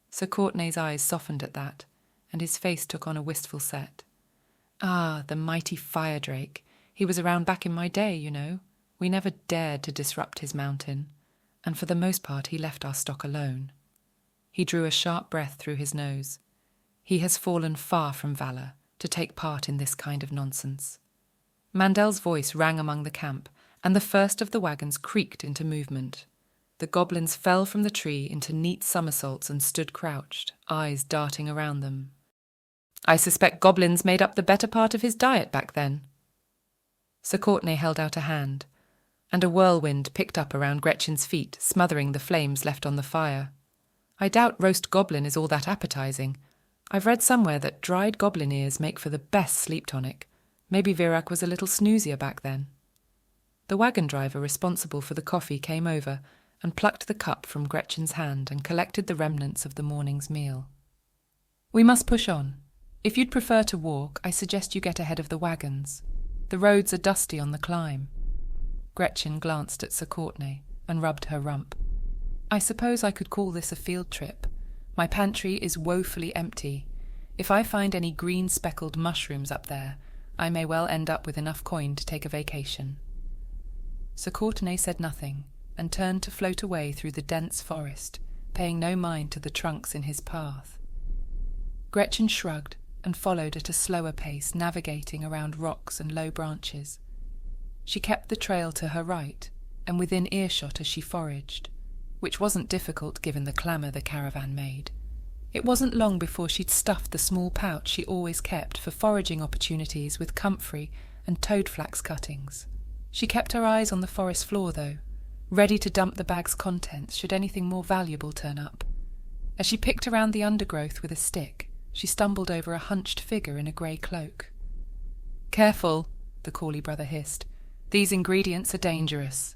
Sir Courtenay's eyes softened at that, and his face took on a wistful set. "Ah, the mighty fire drake. He was around back in my day, you know. We never dared to disrupt his mountain, and for the most part he left our stock alone." He drew a sharp breath through his nose. "He has fallen far from valour to take part in this kind of nonsense." Mandel's voice rang among the camp, and the first of the wagons creaked into movement. The goblins fell from the tree into neat somersaults and stood crouched, eyes darting around them. "I suspect goblins made up the better part of his diet back then." Sir Courtenay held out a hand, and a whirlwind picked up around Gretchen's feet, smothering the flames left on the fire. "I doubt roast goblin is all that appetizing. I've read somewhere that dried goblin ears make for the best sleep tonic. Maybe Virak was a little snoozier back then." The wagon driver responsible for the coffee came over and plucked the cup from Gretchen's hand and collected the remnants of the morning's meal. "We must push on. If you'd prefer to walk, I suggest you get ahead of the wagons. The roads are dusty on the climb." Gretchen glanced at Sir Courtenay and rubbed her rump. I suppose I could call this a field trip. My pantry is woefully empty. If I find any green speckled mushrooms up there, I may well end up with enough coin to take a vacation. Sir Courtenay said nothing, and turned to float away through the dense forest, paying no mind to the trunks in his path. Gretchen shrugged and followed at a slower pace, navigating around rocks and low branches. She kept the trail to her right, and within earshot as she foraged, which wasn't difficult given the clamour the caravan made. It wasn't long before she'd stuffed the small pouch she always kept for foraging opportunities with comfrey and toadflax cuttings. She kept her eyes on the forest floor, though, ready to dump the bag's contents should anything more valuable turn up. As she picked around the undergrowth with a stick, she stumbled over a hunched figure in a grey cloak. "Careful," the Corley brother hissed. "These ingredients are dangerous."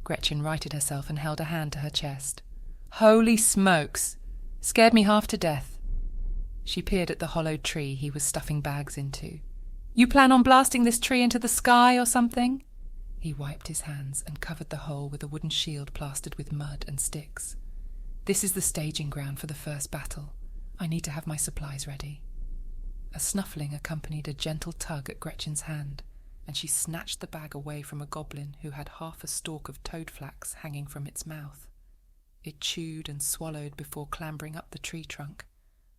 Gretchen righted herself and held a hand to her chest. "Holy smokes! Scared me half to death." She peered at the hollowed tree he was stuffing bags into. "You plan on blasting this tree into the sky or something?" He wiped his hands and covered the hole with a wooden shield plastered with mud and sticks. "This is the staging ground for the first battle. I need to have my supplies ready." A snuffling accompanied a gentle tug at Gretchen's hand, and she snatched the bag away from a goblin who had half a stalk of toadflax hanging from its mouth. It chewed and swallowed before clambering up the tree trunk,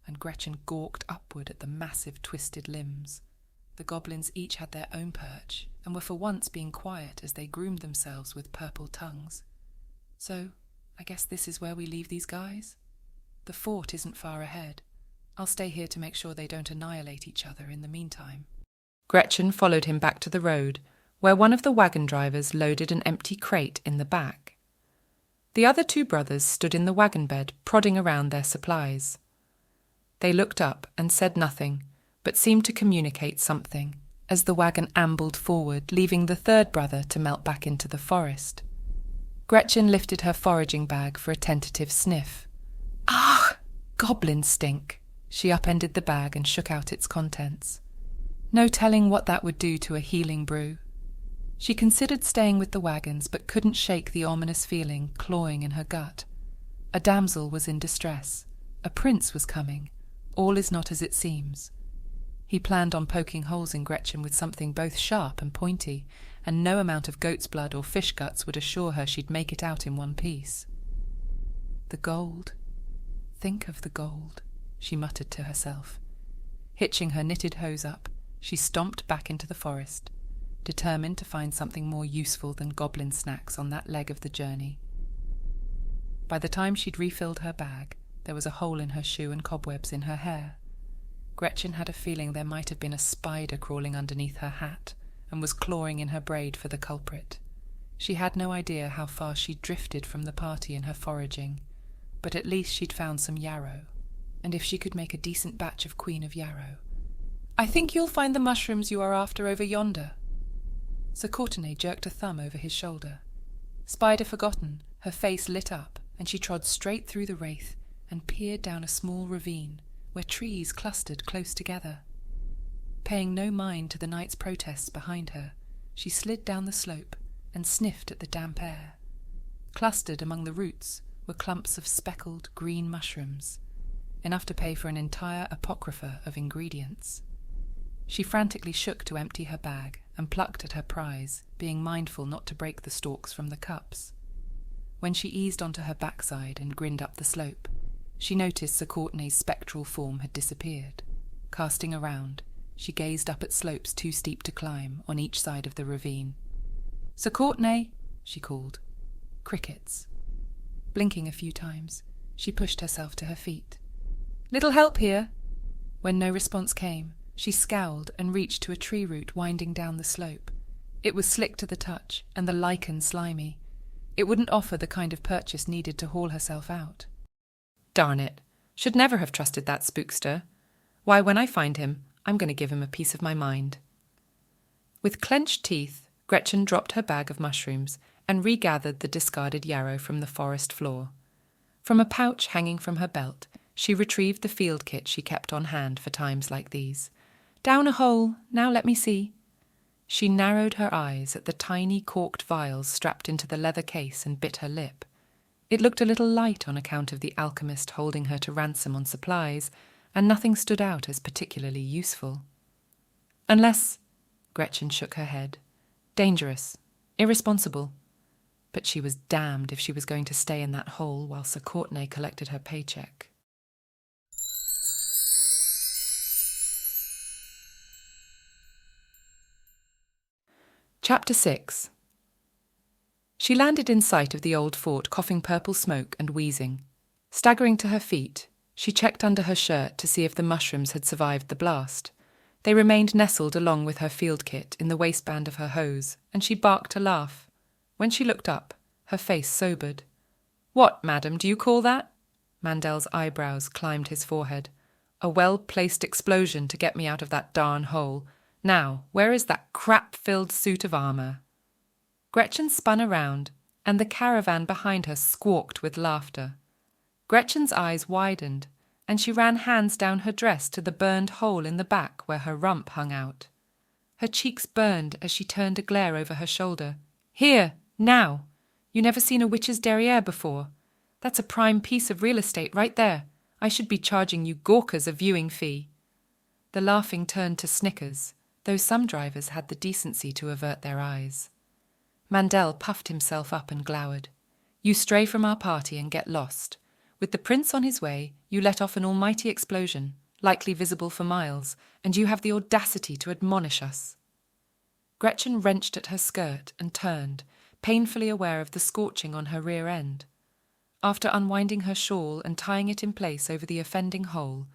and Gretchen gawked upward at the massive twisted limbs. The goblins each had their own perch, and were for once being quiet as they groomed themselves with purple tongues. "So, I guess this is where we leave these guys? The fort isn't far ahead. I'll stay here to make sure they don't annihilate each other in the meantime." Gretchen followed him back to the road, where one of the wagon drivers loaded an empty crate in the back. The other two brothers stood in the wagon bed, prodding around their supplies. They looked up and said nothing, but seemed to communicate something, as the wagon ambled forward, leaving the third brother to melt back into the forest. Gretchen lifted her foraging bag for a tentative sniff. "Ah! Goblin stink!" She upended the bag and shook out its contents. No telling what that would do to a healing brew. She considered staying with the wagons, but couldn't shake the ominous feeling clawing in her gut. A damsel was in distress. A prince was coming. All is not as it seems. He planned on poking holes in Gretchen with something both sharp and pointy, and no amount of goat's blood or fish guts would assure her she'd make it out in one piece. The gold. Think of the gold, she muttered to herself. Hitching her knitted hose up, she stomped back into the forest, determined to find something more useful than goblin snacks on that leg of the journey. By the time she'd refilled her bag, there was a hole in her shoe and cobwebs in her hair. Gretchen had a feeling there might have been a spider crawling underneath her hat and was clawing in her braid for the culprit. She had no idea how far she'd drifted from the party in her foraging, but at least she'd found some yarrow, and if she could make a decent batch of Queen of Yarrow. "I think you'll find the mushrooms you are after over yonder." Sir Courtenay jerked a thumb over his shoulder. Spider forgotten, her face lit up, and she trod straight through the wraith and peered down a small ravine where trees clustered close together. Paying no mind to the knight's protests behind her, she slid down the slope and sniffed at the damp air. Clustered among the roots were clumps of speckled green mushrooms, enough to pay for an entire apocrypha of ingredients. She frantically shook to empty her bag and plucked at her prize, being mindful not to break the stalks from the cups. When she eased onto her backside and grinned up the slope, she noticed Sir Courtenay's spectral form had disappeared. Casting around, she gazed up at slopes too steep to climb on each side of the ravine. "Sir Courtenay!" she called. Crickets. Blinking a few times, she pushed herself to her feet. "Little help here?" When no response came, she scowled and reached to a tree root winding down the slope. It was slick to the touch, and the lichen slimy. It wouldn't offer the kind of purchase needed to haul herself out. Darn it. Should never have trusted that spookster. Why, when I find him, I'm going to give him a piece of my mind. With clenched teeth, Gretchen dropped her bag of mushrooms and regathered the discarded yarrow from the forest floor. From a pouch hanging from her belt, she retrieved the field kit she kept on hand for times like these. "Down a hole, now let me see." She narrowed her eyes at the tiny corked vials strapped into the leather case and bit her lip. It looked a little light on account of the alchemist holding her to ransom on supplies, and nothing stood out as particularly useful. Unless, Gretchen shook her head, dangerous, irresponsible. But she was damned if she was going to stay in that hole while Sir Courtenay collected her paycheck. Chapter 6. She landed in sight of the old fort, coughing purple smoke and wheezing. Staggering to her feet, she checked under her shirt to see if the mushrooms had survived the blast. They remained nestled along with her field kit in the waistband of her hose, and she barked a laugh. When she looked up, her face sobered. "What, madam, do you call that?" Mandel's eyebrows climbed his forehead. "A well-placed explosion to get me out of that darn hole. Now, where is that crap-filled suit of armour?" Gretchen spun around, and the caravan behind her squawked with laughter. Gretchen's eyes widened, and she ran hands down her dress to the burned hole in the back where her rump hung out. Her cheeks burned as she turned a glare over her shoulder. "Here, now! You never seen a witch's derriere before? That's a prime piece of real estate right there. I should be charging you gawkers a viewing fee." The laughing turned to snickers, though some drivers had the decency to avert their eyes. Mandel puffed himself up and glowered. "You stray from our party and get lost. With the prince on his way, you let off an almighty explosion, likely visible for miles, and you have the audacity to admonish us." Gretchen wrenched at her skirt and turned, painfully aware of the scorching on her rear end. After unwinding her shawl and tying it in place over the offending hole,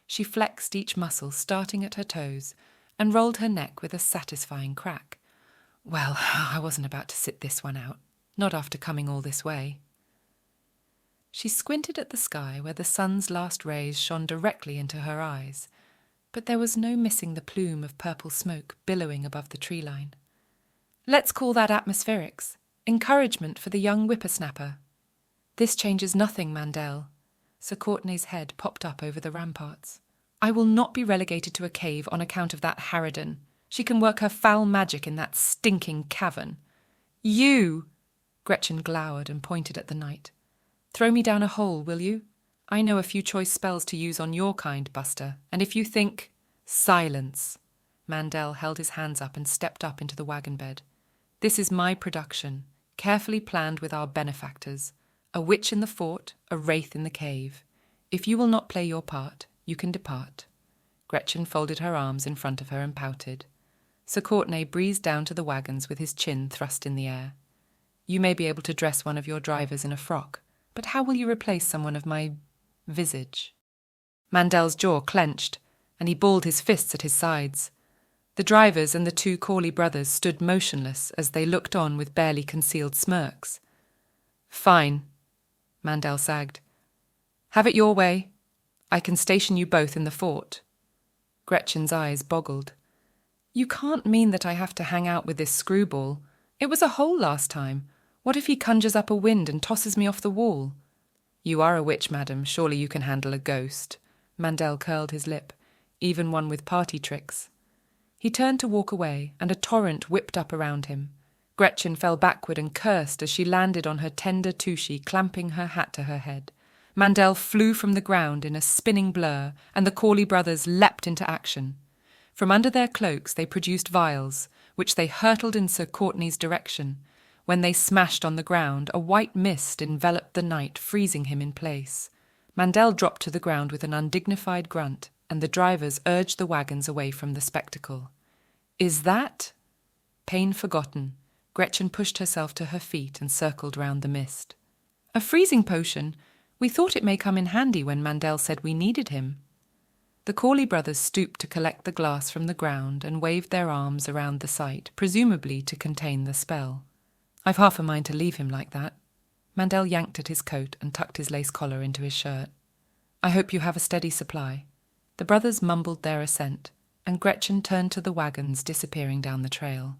she flexed each muscle starting at her toes and rolled her neck with a satisfying crack. Well, I wasn't about to sit this one out, not after coming all this way. She squinted at the sky where the sun's last rays shone directly into her eyes, but there was no missing the plume of purple smoke billowing above the tree line. "Let's call that atmospherics. Encouragement for the young whippersnapper." "This changes nothing, Mandel." Sir Courtenay's head popped up over the ramparts. "I will not be relegated to a cave on account of that harridan. She can work her foul magic in that stinking cavern." "You!" Gretchen glowered and pointed at the knight. "Throw me down a hole, will you? I know a few choice spells to use on your kind, Buster, and if you think—" "Silence!" Mandel held his hands up and stepped up into the wagon bed. "This is my production, carefully planned with our benefactors. A witch in the fort, a wraith in the cave. If you will not play your part, you can depart." Gretchen folded her arms in front of her and pouted. Sir Courtenay breezed down to the wagons with his chin thrust in the air. "You may be able to dress one of your drivers in a frock, but how will you replace someone of my visage?" Mandel's jaw clenched, and he balled his fists at his sides. The drivers and the two Corley brothers stood motionless as they looked on with barely concealed smirks. "Fine," Mandel sagged. "Have it your way. I can station you both in the fort." Gretchen's eyes boggled. "You can't mean that I have to hang out with this screwball. It was a hole last time. What if he conjures up a wind and tosses me off the wall?" "You are a witch, madam. Surely you can handle a ghost." Mandel curled his lip. "Even one with party tricks." He turned to walk away, and a torrent whipped up around him. Gretchen fell backward and cursed as she landed on her tender tushy, clamping her hat to her head. Mandel flew from the ground in a spinning blur, and the Corley brothers leapt into action. From under their cloaks they produced vials, which they hurtled in Sir Courtenay's direction. When they smashed on the ground, a white mist enveloped the knight, freezing him in place. Mandel dropped to the ground with an undignified grunt, and the drivers urged the wagons away from the spectacle. "Is that—" Pain forgotten, Gretchen pushed herself to her feet and circled round the mist. "A freezing potion. We thought it may come in handy when Mandel said we needed him." The Corley brothers stooped to collect the glass from the ground and waved their arms around the site, presumably to contain the spell. "I've half a mind to leave him like that." Mandel yanked at his coat and tucked his lace collar into his shirt. "I hope you have a steady supply." The brothers mumbled their assent, and Gretchen turned to the wagons disappearing down the trail.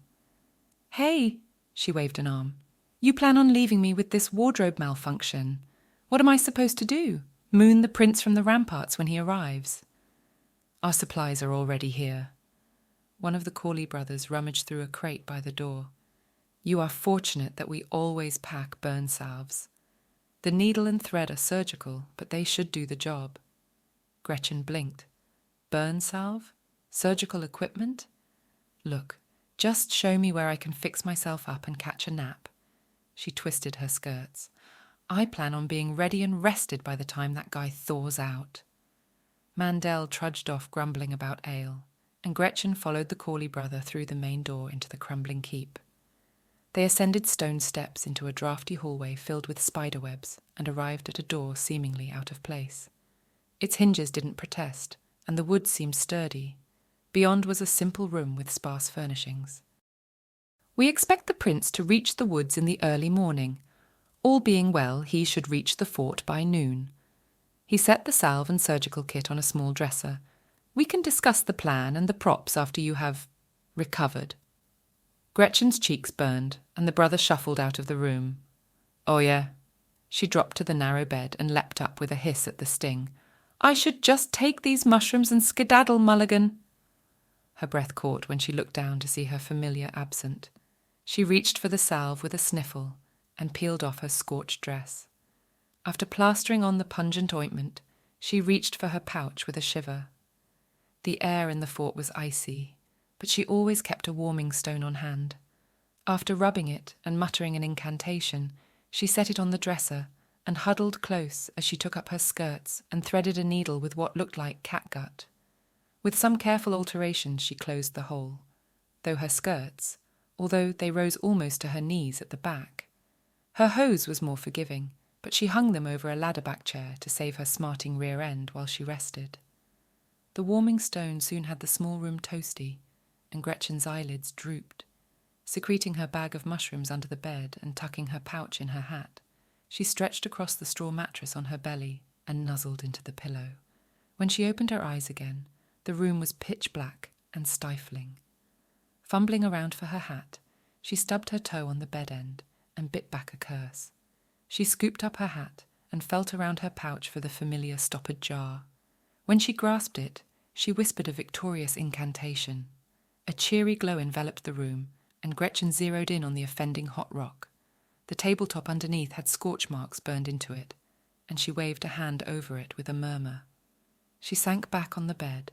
"Hey," she waved an arm. "You plan on leaving me with this wardrobe malfunction. What am I supposed to do? Moon the prince from the ramparts when he arrives?" "Our supplies are already here." One of the Corley brothers rummaged through a crate by the door. "You are fortunate that we always pack burn salves." The needle and thread are surgical, but they should do the job. Gretchen blinked. Burn salve? Surgical equipment? Look, just show me where I can fix myself up and catch a nap. She twisted her skirts. I plan on being ready and rested by the time that guy thaws out. Mandel trudged off grumbling about ale, and Gretchen followed the Corley brother through the main door into the crumbling keep. They ascended stone steps into a draughty hallway filled with spiderwebs and arrived at a door seemingly out of place. Its hinges didn't protest, and the wood seemed sturdy. Beyond was a simple room with sparse furnishings. We expect the prince to reach the woods in the early morning. All being well, he should reach the fort by noon. He set the salve and surgical kit on a small dresser. We can discuss the plan and the props after you have recovered. Gretchen's cheeks burned, and the brother shuffled out of the room. Oh, yeah. She dropped to the narrow bed and leapt up with a hiss at the sting. I should just take these mushrooms and skedaddle, Mulligan. Her breath caught when she looked down to see her familiar absent. She reached for the salve with a sniffle and peeled off her scorched dress. After plastering on the pungent ointment, she reached for her pouch with a shiver. The air in the fort was icy, but she always kept a warming stone on hand. After rubbing it and muttering an incantation, she set it on the dresser and huddled close as she took up her skirts and threaded a needle with what looked like catgut. With some careful alterations she closed the hole, though her skirts, although they rose almost to her knees at the back. Her hose was more forgiving, but she hung them over a ladder-back chair to save her smarting rear end while she rested. The warming stone soon had the small room toasty, and Gretchen's eyelids drooped. Secreting her bag of mushrooms under the bed and tucking her pouch in her hat, she stretched across the straw mattress on her belly and nuzzled into the pillow. When she opened her eyes again, the room was pitch black and stifling. Fumbling around for her hat, she stubbed her toe on the bed end and bit back a curse. She scooped up her hat and felt around her pouch for the familiar stoppered jar. When she grasped it, she whispered a victorious incantation. A cheery glow enveloped the room, and Gretchen zeroed in on the offending hot rock. The tabletop underneath had scorch marks burned into it, and she waved a hand over it with a murmur. She sank back on the bed,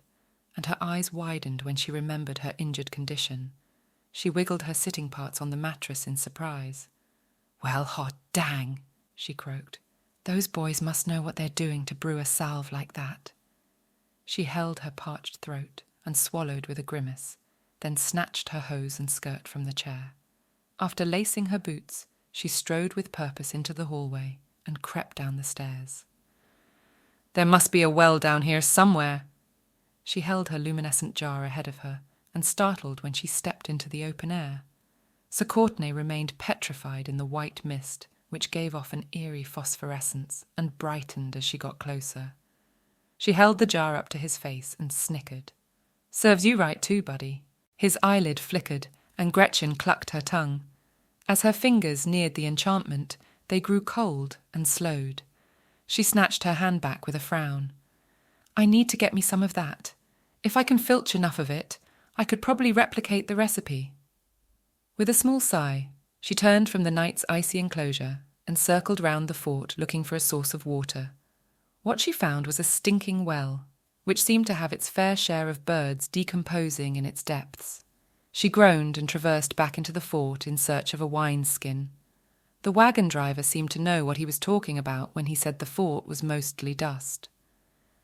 and her eyes widened when she remembered her injured condition. She wiggled her sitting parts on the mattress in surprise. Well, hot dang, she croaked. Those boys must know what they're doing to brew a salve like that. She held her parched throat and swallowed with a grimace, then snatched her hose and skirt from the chair. After lacing her boots, she strode with purpose into the hallway and crept down the stairs. There must be a well down here somewhere. She held her luminescent jar ahead of her and startled when she stepped into the open air. Sir Courtenay remained petrified in the white mist, which gave off an eerie phosphorescence and brightened as she got closer. She held the jar up to his face and snickered. Serves you right too, buddy. His eyelid flickered, and Gretchen clucked her tongue. As her fingers neared the enchantment, they grew cold and slowed. She snatched her hand back with a frown. I need to get me some of that. If I can filch enough of it, I could probably replicate the recipe. With a small sigh, she turned from the night's icy enclosure and circled round the fort looking for a source of water. What she found was a stinking well, which seemed to have its fair share of birds decomposing in its depths. She groaned and traversed back into the fort in search of a wineskin. The wagon driver seemed to know what he was talking about when he said the fort was mostly dust.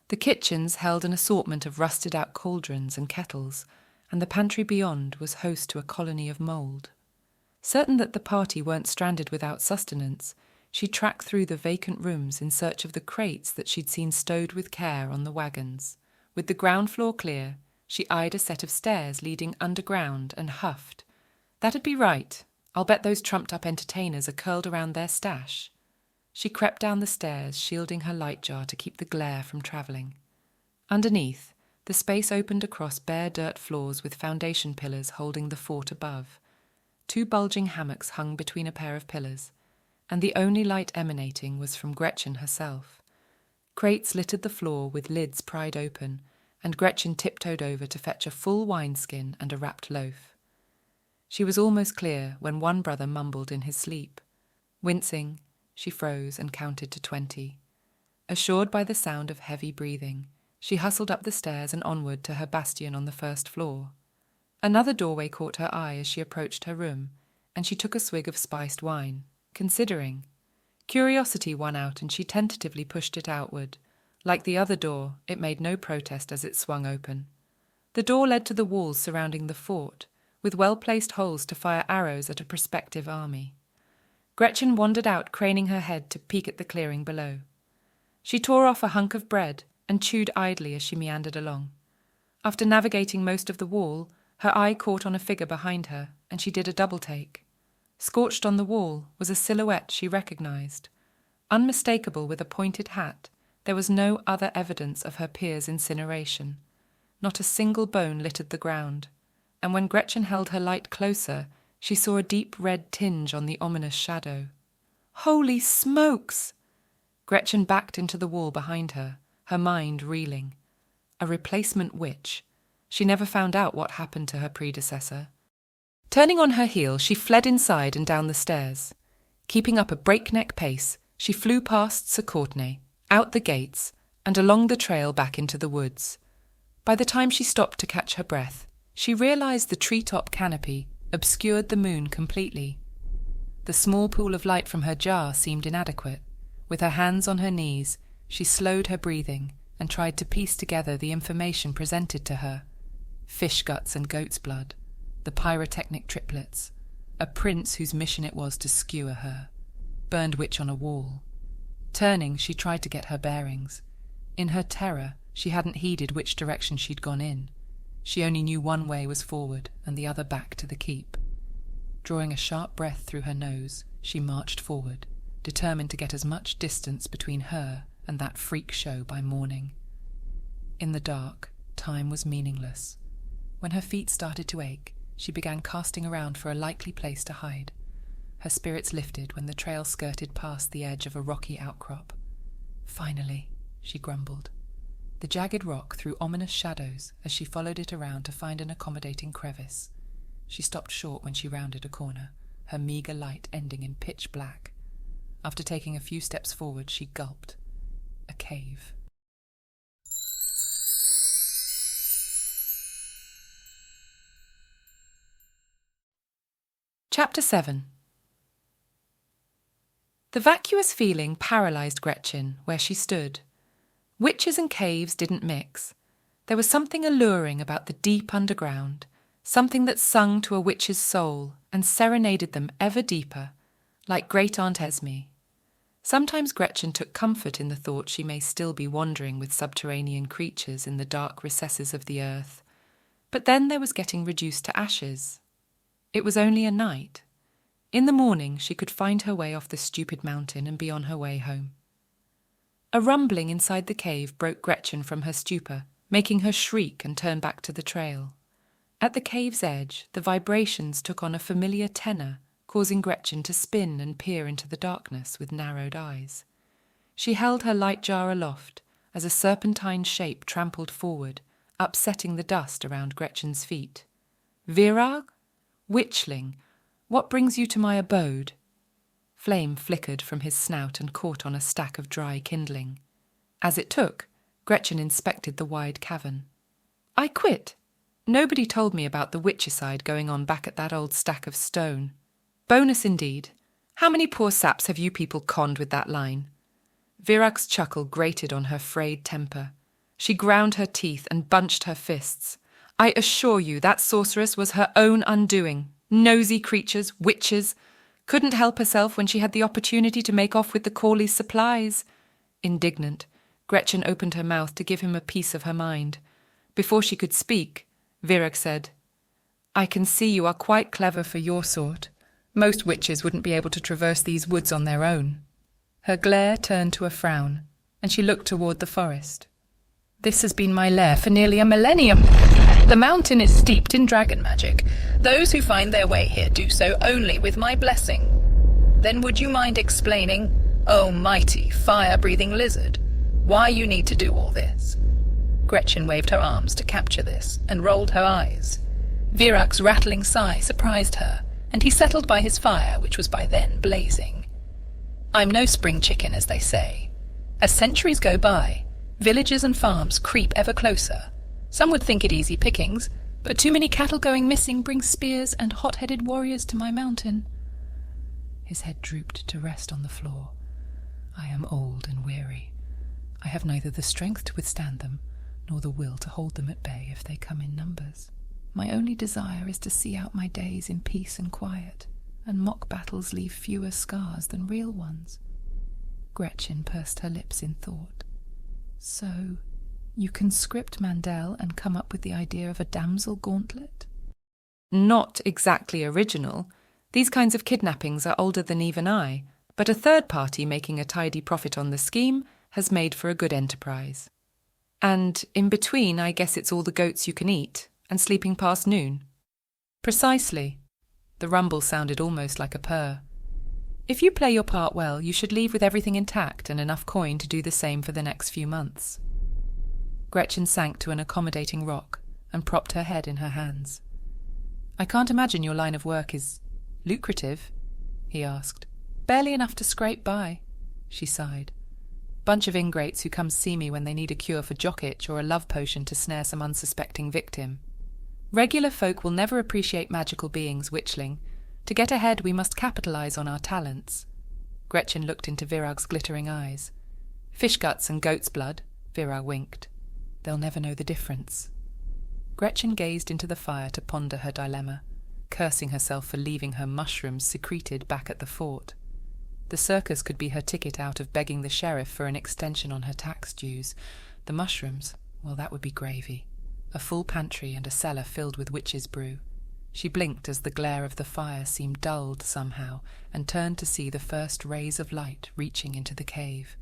The kitchens held an assortment of rusted-out cauldrons and kettles, and the pantry beyond was host to a colony of mould. Certain that the party weren't stranded without sustenance, she tracked through the vacant rooms in search of the crates that she'd seen stowed with care on the wagons. With the ground floor clear, she eyed a set of stairs leading underground and huffed. That'd be right. I'll bet those trumped-up entertainers are curled around their stash. She crept down the stairs, shielding her light jar to keep the glare from travelling. Underneath, the space opened across bare dirt floors with foundation pillars holding the fort above. 2 bulging hammocks hung between a pair of pillars, and the only light emanating was from Gretchen herself. Crates littered the floor with lids pried open, and Gretchen tiptoed over to fetch a full wineskin and a wrapped loaf. She was almost clear when one brother mumbled in his sleep. Wincing, She froze and counted to 20. Assured by the sound of heavy breathing, she hustled up the stairs and onward to her bastion on the first floor. Another doorway caught her eye as she approached her room, and she took a swig of spiced wine, considering. Curiosity won out, and she tentatively pushed it outward. Like the other door, it made no protest as it swung open. The door led to the walls surrounding the fort, with well-placed holes to fire arrows at a prospective army. Gretchen wandered out, craning her head to peek at the clearing below. She tore off a hunk of bread and chewed idly as she meandered along. After navigating most of the wall, her eye caught on a figure behind her, and she did a double-take. Scorched on the wall was a silhouette she recognized. Unmistakable with a pointed hat, there was no other evidence of her peer's incineration. Not a single bone littered the ground, and when Gretchen held her light closer, she saw a deep red tinge on the ominous shadow. Holy smokes! Gretchen backed into the wall behind her, her mind reeling. A replacement witch. She never found out what happened to her predecessor. Turning on her heel, she fled inside and down the stairs. Keeping up a breakneck pace, she flew past Sir Courtenay, out the gates, and along the trail back into the woods. By the time she stopped to catch her breath, she realized the treetop canopy obscured the moon completely. The small pool of light from her jar seemed inadequate. With her hands on her knees, she slowed her breathing and tried to piece together the information presented to her. Fish guts and goat's blood, the pyrotechnic triplets, a prince whose mission it was to skewer her, burned witch on a wall. Turning, she tried to get her bearings. In her terror, she hadn't heeded which direction she'd gone in. She only knew one way was forward and the other back to the keep. Drawing a sharp breath through her nose, she marched forward, determined to get as much distance between her and that freak show by morning. In the dark, time was meaningless. When her feet started to ache, she began casting around for a likely place to hide. Her spirits lifted when the trail skirted past the edge of a rocky outcrop. Finally, she grumbled. The jagged rock threw ominous shadows as she followed it around to find an accommodating crevice. She stopped short when she rounded a corner, her meagre light ending in pitch black. After taking a few steps forward, she gulped. A cave. Chapter 7. The vacuous feeling paralysed Gretchen where she stood. Witches and caves didn't mix. There was something alluring about the deep underground, something that sung to a witch's soul and serenaded them ever deeper, like Great Aunt Esme. Sometimes Gretchen took comfort in the thought she may still be wandering with subterranean creatures in the dark recesses of the earth, but then there was getting reduced to ashes. It was only a night. In the morning she could find her way off the stupid mountain and be on her way home. A rumbling inside the cave broke Gretchen from her stupor, making her shriek and turn back to the trail. At the cave's edge, the vibrations took on a familiar tenor, causing Gretchen to spin and peer into the darkness with narrowed eyes. She held her light jar aloft as a serpentine shape trampled forward, upsetting the dust around Gretchen's feet. "Virag? Witchling, what brings you to my abode?" Flame flickered from his snout and caught on a stack of dry kindling. As it took, Gretchen inspected the wide cavern. "I quit. Nobody told me about the witchicide going on back at that old stack of stone. Bonus indeed. How many poor saps have you people conned with that line?" Virag's chuckle grated on her frayed temper. She ground her teeth and bunched her fists. "I assure you that sorceress was her own undoing. Nosy creatures, witches. Couldn't help herself when she had the opportunity to make off with the Corley's supplies." Indignant, Gretchen opened her mouth to give him a piece of her mind. Before she could speak, Virag said, "I can see you are quite clever for your sort. Most witches wouldn't be able to traverse these woods on their own." Her glare turned to a frown, and she looked toward the forest. "This has been my lair for nearly a millennium. The mountain is steeped in dragon magic. Those who find their way here do so only with my blessing. Then would you mind explaining, oh mighty fire-breathing lizard, why you need to do all this?" Gretchen waved her arms to capture this and rolled her eyes. Virag's rattling sigh surprised her, and he settled by his fire, which was by then blazing. I'm no spring chicken, as they say. As centuries go by, villages and farms creep ever closer. Some would think it easy pickings, but too many cattle going missing brings spears and hot-headed warriors to my mountain. His head drooped to rest on the floor. I am old and weary. I have neither the strength to withstand them, nor the will to hold them at bay if they come in numbers. My only desire is to see out my days in peace and quiet, and mock battles leave fewer scars than real ones. Gretchen pursed her lips in thought. So, you conscript Mandel and come up with the idea of a Damsel Gauntlet? Not exactly original. These kinds of kidnappings are older than even I, but a third party making a tidy profit on the scheme has made for a good enterprise. And in between, I guess it's all the goats you can eat, and sleeping past noon. Precisely. The rumble sounded almost like a purr. If you play your part well, you should leave with everything intact and enough coin to do the same for the next few months. Gretchen sank to an accommodating rock and propped her head in her hands. I can't imagine your line of work is lucrative, he asked. Barely enough to scrape by, she sighed. Bunch of ingrates who come see me when they need a cure for jock itch or a love potion to snare some unsuspecting victim. Regular folk will never appreciate magical beings, witchling. To get ahead, we must capitalize on our talents. Gretchen looked into Virag's glittering eyes. Fish guts and goat's blood, Virag winked. They'll never know the difference. Gretchen gazed into the fire to ponder her dilemma, cursing herself for leaving her mushrooms secreted back at the fort. The circus could be her ticket out of begging the sheriff for an extension on her tax dues. The mushrooms, well, that would be gravy. A full pantry and a cellar filled with witch's brew. She blinked as the glare of the fire seemed dulled somehow, and turned to see the first rays of light reaching into the cave.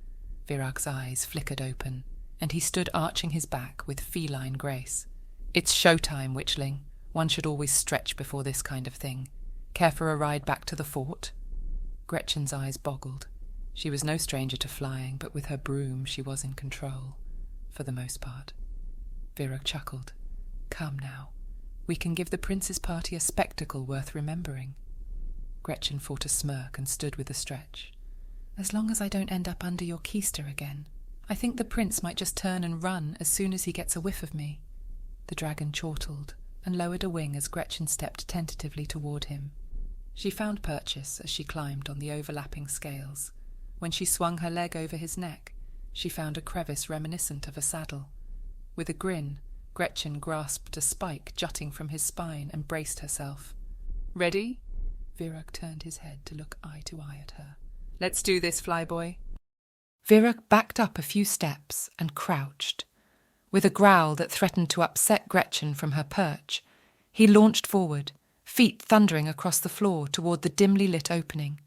Virag's eyes flickered open, and he stood arching his back with feline grace. It's showtime, witchling. One should always stretch before this kind of thing. Care for a ride back to the fort? Gretchen's eyes boggled. She was no stranger to flying, but with her broom she was in control, for the most part. Virag chuckled. Come now. We can give the prince's party a spectacle worth remembering. Gretchen fought a smirk and stood with a stretch. As long as I don't end up under your keister again. I think the prince might just turn and run as soon as he gets a whiff of me. The dragon chortled and lowered a wing as Gretchen stepped tentatively toward him. She found purchase as she climbed on the overlapping scales. When she swung her leg over his neck, she found a crevice reminiscent of a saddle. With a grin, Gretchen grasped a spike jutting from his spine and braced herself. Ready? Virag turned his head to look eye to eye at her. Let's do this, flyboy. Virag backed up a few steps and crouched. With a growl that threatened to upset Gretchen from her perch, he launched forward, feet thundering across the floor toward the dimly lit opening.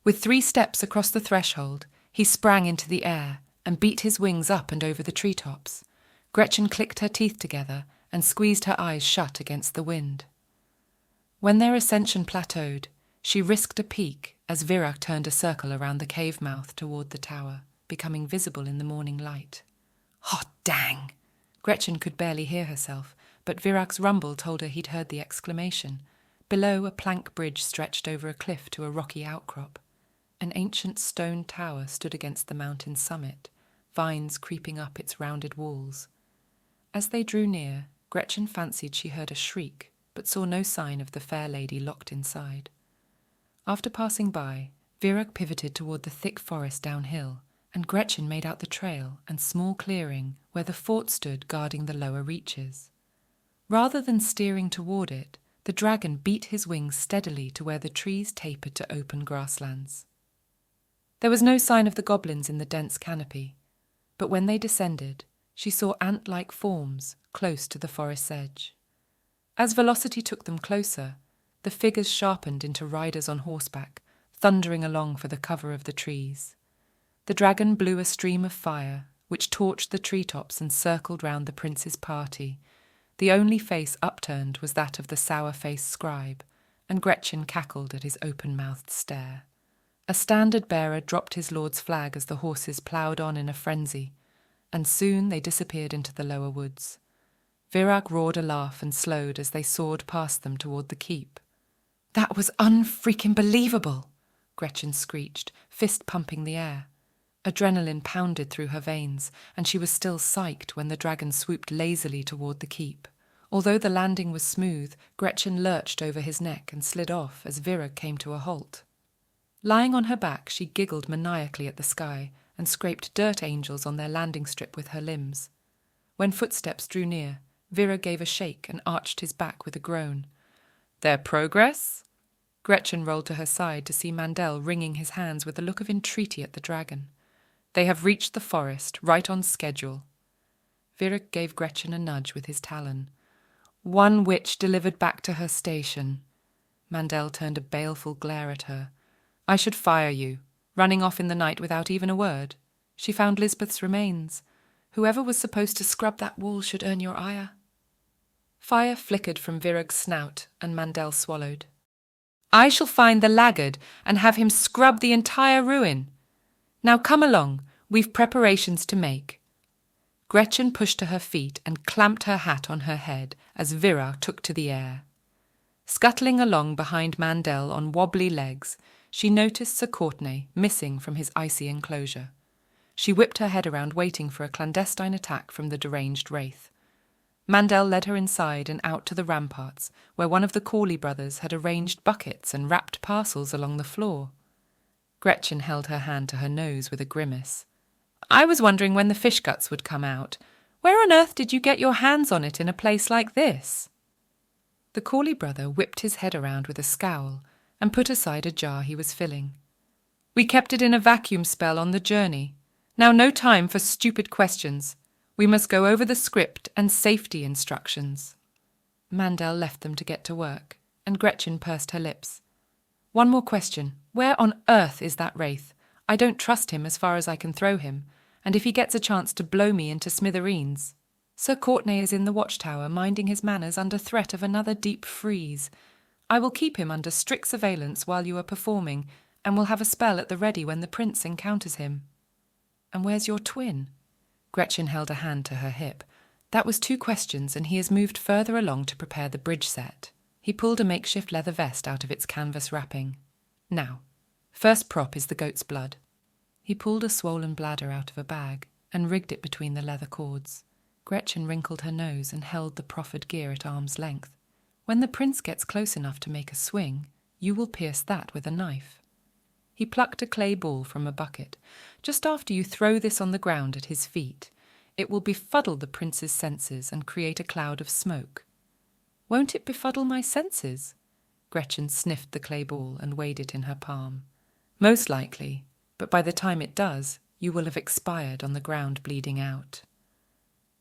With 3 steps across the threshold, he sprang into the air and beat his wings up and over the treetops. Gretchen clicked her teeth together and squeezed her eyes shut against the wind. When their ascension plateaued, she risked a peek as Virag turned a circle around the cave mouth toward the tower, becoming visible in the morning light. Hot dang! Gretchen could barely hear herself, but Virag's rumble told her he'd heard the exclamation. Below, a plank bridge stretched over a cliff to a rocky outcrop. An ancient stone tower stood against the mountain's summit, vines creeping up its rounded walls. As they drew near, Gretchen fancied she heard a shriek, but saw no sign of the fair lady locked inside. After passing by, Virag pivoted toward the thick forest downhill, and Gretchen made out the trail and small clearing where the fort stood guarding the lower reaches. Rather than steering toward it, the dragon beat his wings steadily to where the trees tapered to open grasslands. There was no sign of the goblins in the dense canopy, but when they descended, she saw ant-like forms close to the forest's edge. As velocity took them closer, the figures sharpened into riders on horseback, thundering along for the cover of the trees. The dragon blew a stream of fire, which torched the treetops and circled round the prince's party. The only face upturned was that of the sour-faced scribe, and Gretchen cackled at his open-mouthed stare. A standard-bearer dropped his lord's flag as the horses ploughed on in a frenzy, and soon they disappeared into the lower woods. Virag roared a laugh and slowed as they soared past them toward the keep. That was unfreaking believable! Gretchen screeched, fist pumping the air. Adrenaline pounded through her veins, and she was still psyched when the dragon swooped lazily toward the keep. Although the landing was smooth, Gretchen lurched over his neck and slid off as Vera came to a halt. Lying on her back, she giggled maniacally at the sky and scraped dirt angels on their landing strip with her limbs. When footsteps drew near, Vera gave a shake and arched his back with a groan. "Their progress?" Gretchen rolled to her side to see Mandel wringing his hands with a look of entreaty at the dragon. "They have reached the forest, right on schedule." Vera gave Gretchen a nudge with his talon. "One witch delivered back to her station." Mandel turned a baleful glare at her. "I should fire you, running off in the night without even a word. She found Lisbeth's remains. Whoever was supposed to scrub that wall should earn your ire." Fire flickered from Virag's snout, and Mandel swallowed. "I shall find the laggard and have him scrub the entire ruin. Now come along, we've preparations to make." Gretchen pushed to her feet and clamped her hat on her head as Vera took to the air. Scuttling along behind Mandel on wobbly legs, she noticed Sir Courtenay missing from his icy enclosure. She whipped her head around waiting for a clandestine attack from the deranged wraith. Mandel led her inside and out to the ramparts, where one of the Corley brothers had arranged buckets and wrapped parcels along the floor. Gretchen held her hand to her nose with a grimace. "I was wondering when the fish guts would come out. Where on earth did you get your hands on it in a place like this?" The Corley brother whipped his head around with a scowl and put aside a jar he was filling. "We kept it in a vacuum spell on the journey. Now no time for stupid questions. We must go over the script and safety instructions." Mandel left them to get to work, and Gretchen pursed her lips. "One more question. Where on earth is that wraith? I don't trust him as far as I can throw him, and if he gets a chance to blow me into smithereens." "Sir Courtenay is in the watchtower, minding his manners under threat of another deep freeze. I will keep him under strict surveillance while you are performing, and will have a spell at the ready when the prince encounters him." "And where's your twin?" Gretchen held a hand to her hip. "That was 2 questions, and he has moved further along to prepare the bridge set." He pulled a makeshift leather vest out of its canvas wrapping. "Now, first prop is the goat's blood." He pulled a swollen bladder out of a bag and rigged it between the leather cords. Gretchen wrinkled her nose and held the proffered gear at arm's length. "When the prince gets close enough to make a swing, you will pierce that with a knife." He plucked a clay ball from a bucket. "Just after you throw this on the ground at his feet, it will befuddle the prince's senses and create a cloud of smoke." "Won't it befuddle my senses?" Gretchen sniffed the clay ball and weighed it in her palm. "Most likely, but by the time it does, you will have expired on the ground bleeding out."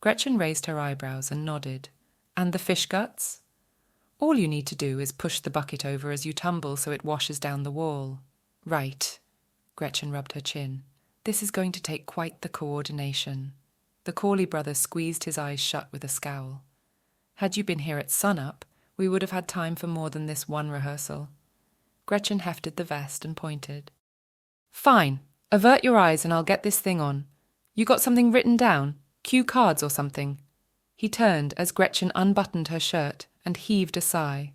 Gretchen raised her eyebrows and nodded. "And the fish guts?" "All you need to do is push the bucket over as you tumble so it washes down the wall." "Right." Gretchen rubbed her chin. "This is going to take quite the coordination." The Corley brother squeezed his eyes shut with a scowl. "Had you been here at sunup, we would have had time for more than this one rehearsal." Gretchen hefted the vest and pointed. "Fine. Avert your eyes and I'll get this thing on. You got something written down? Cue cards or something?" He turned as Gretchen unbuttoned her shirt and heaved a sigh.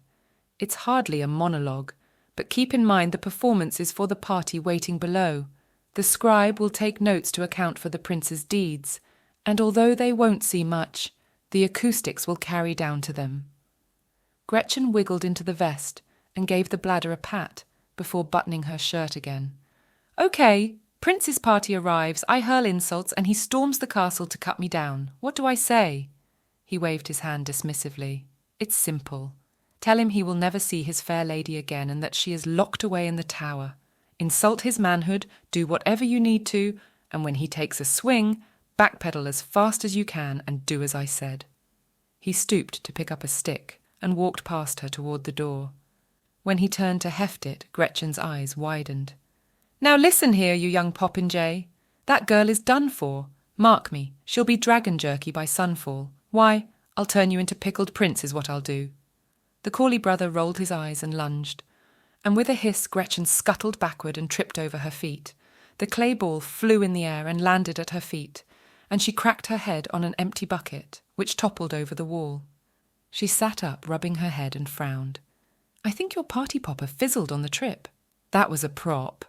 "It's hardly a monologue, but keep in mind the performance is for the party waiting below. The scribe will take notes to account for the prince's deeds, and although they won't see much, the acoustics will carry down to them." Gretchen wiggled into the vest and gave the bladder a pat before buttoning her shirt again. "Okay, prince's party arrives, I hurl insults, and he storms the castle to cut me down. What do I say?" He waved his hand dismissively. "It's simple. Tell him he will never see his fair lady again and that she is locked away in the tower. Insult his manhood, do whatever you need to, and when he takes a swing, backpedal as fast as you can and do as I said." He stooped to pick up a stick and walked past her toward the door. When he turned to heft it, Gretchen's eyes widened. "Now listen here, you young popinjay. That girl is done for. Mark me, she'll be dragon jerky by sunfall. Why, I'll turn you into pickled prince is what I'll do." The Corley brother rolled his eyes and lunged, and with a hiss Gretchen scuttled backward and tripped over her feet. The clay ball flew in the air and landed at her feet, and she cracked her head on an empty bucket, which toppled over the wall. She sat up, rubbing her head, and frowned. "I think your party popper fizzled on the trip." That was a prop.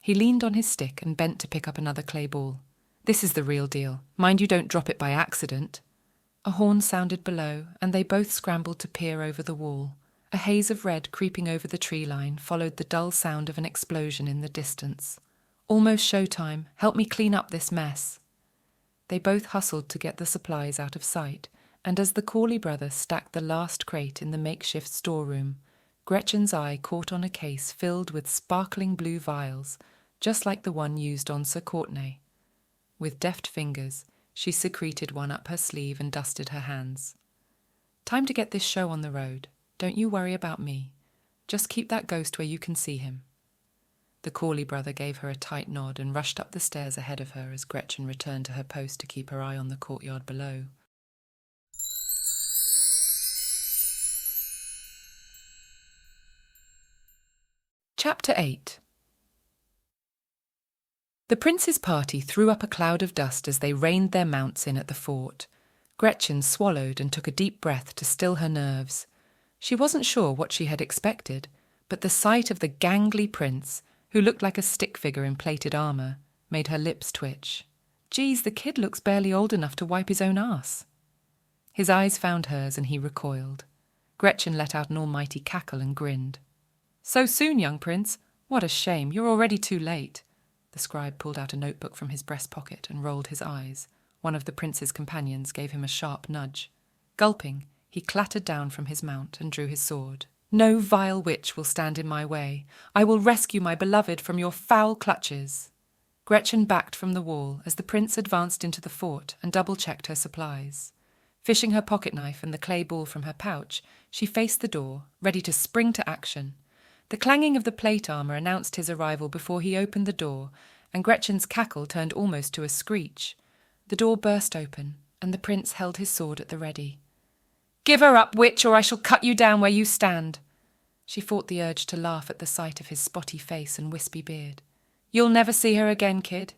He leaned on his stick and bent to pick up another clay ball. This is the real deal. Mind you don't drop it by accident. A horn sounded below, and they both scrambled to peer over the wall. A haze of red creeping over the tree line followed the dull sound of an explosion in the distance. Almost showtime. Help me clean up this mess. They both hustled to get the supplies out of sight, and as the Corley brother stacked the last crate in the makeshift storeroom, Gretchen's eye caught on a case filled with sparkling blue vials, just like the one used on Sir Courtenay. With deft fingers, she secreted one up her sleeve and dusted her hands. Time to get this show on the road. Don't you worry about me. Just keep that ghost where you can see him. The Corley brother gave her a tight nod and rushed up the stairs ahead of her as Gretchen returned to her post to keep her eye on the courtyard below. Chapter 8. The prince's party threw up a cloud of dust as they reined their mounts in at the fort. Gretchen swallowed and took a deep breath to still her nerves. She wasn't sure what she had expected, but the sight of the gangly prince, who looked like a stick figure in plated armour, made her lips twitch. Geez, the kid looks barely old enough to wipe his own arse. His eyes found hers and he recoiled. Gretchen let out an almighty cackle and grinned. So soon, young prince? What a shame, you're already too late. The scribe pulled out a notebook from his breast pocket and rolled his eyes. One of the prince's companions gave him a sharp nudge. Gulping, he clattered down from his mount and drew his sword. No vile witch will stand in my way. I will rescue my beloved from your foul clutches. Gretchen backed from the wall as the prince advanced into the fort and double-checked her supplies. Fishing her pocket-knife and the clay ball from her pouch, she faced the door, ready to spring to action. The clanging of the plate armour announced his arrival before he opened the door, and Gretchen's cackle turned almost to a screech. The door burst open, and the prince held his sword at the ready. "Give her up, witch, or I shall cut you down where you stand." She fought the urge to laugh at the sight of his spotty face and wispy beard. "You'll never see her again, kid."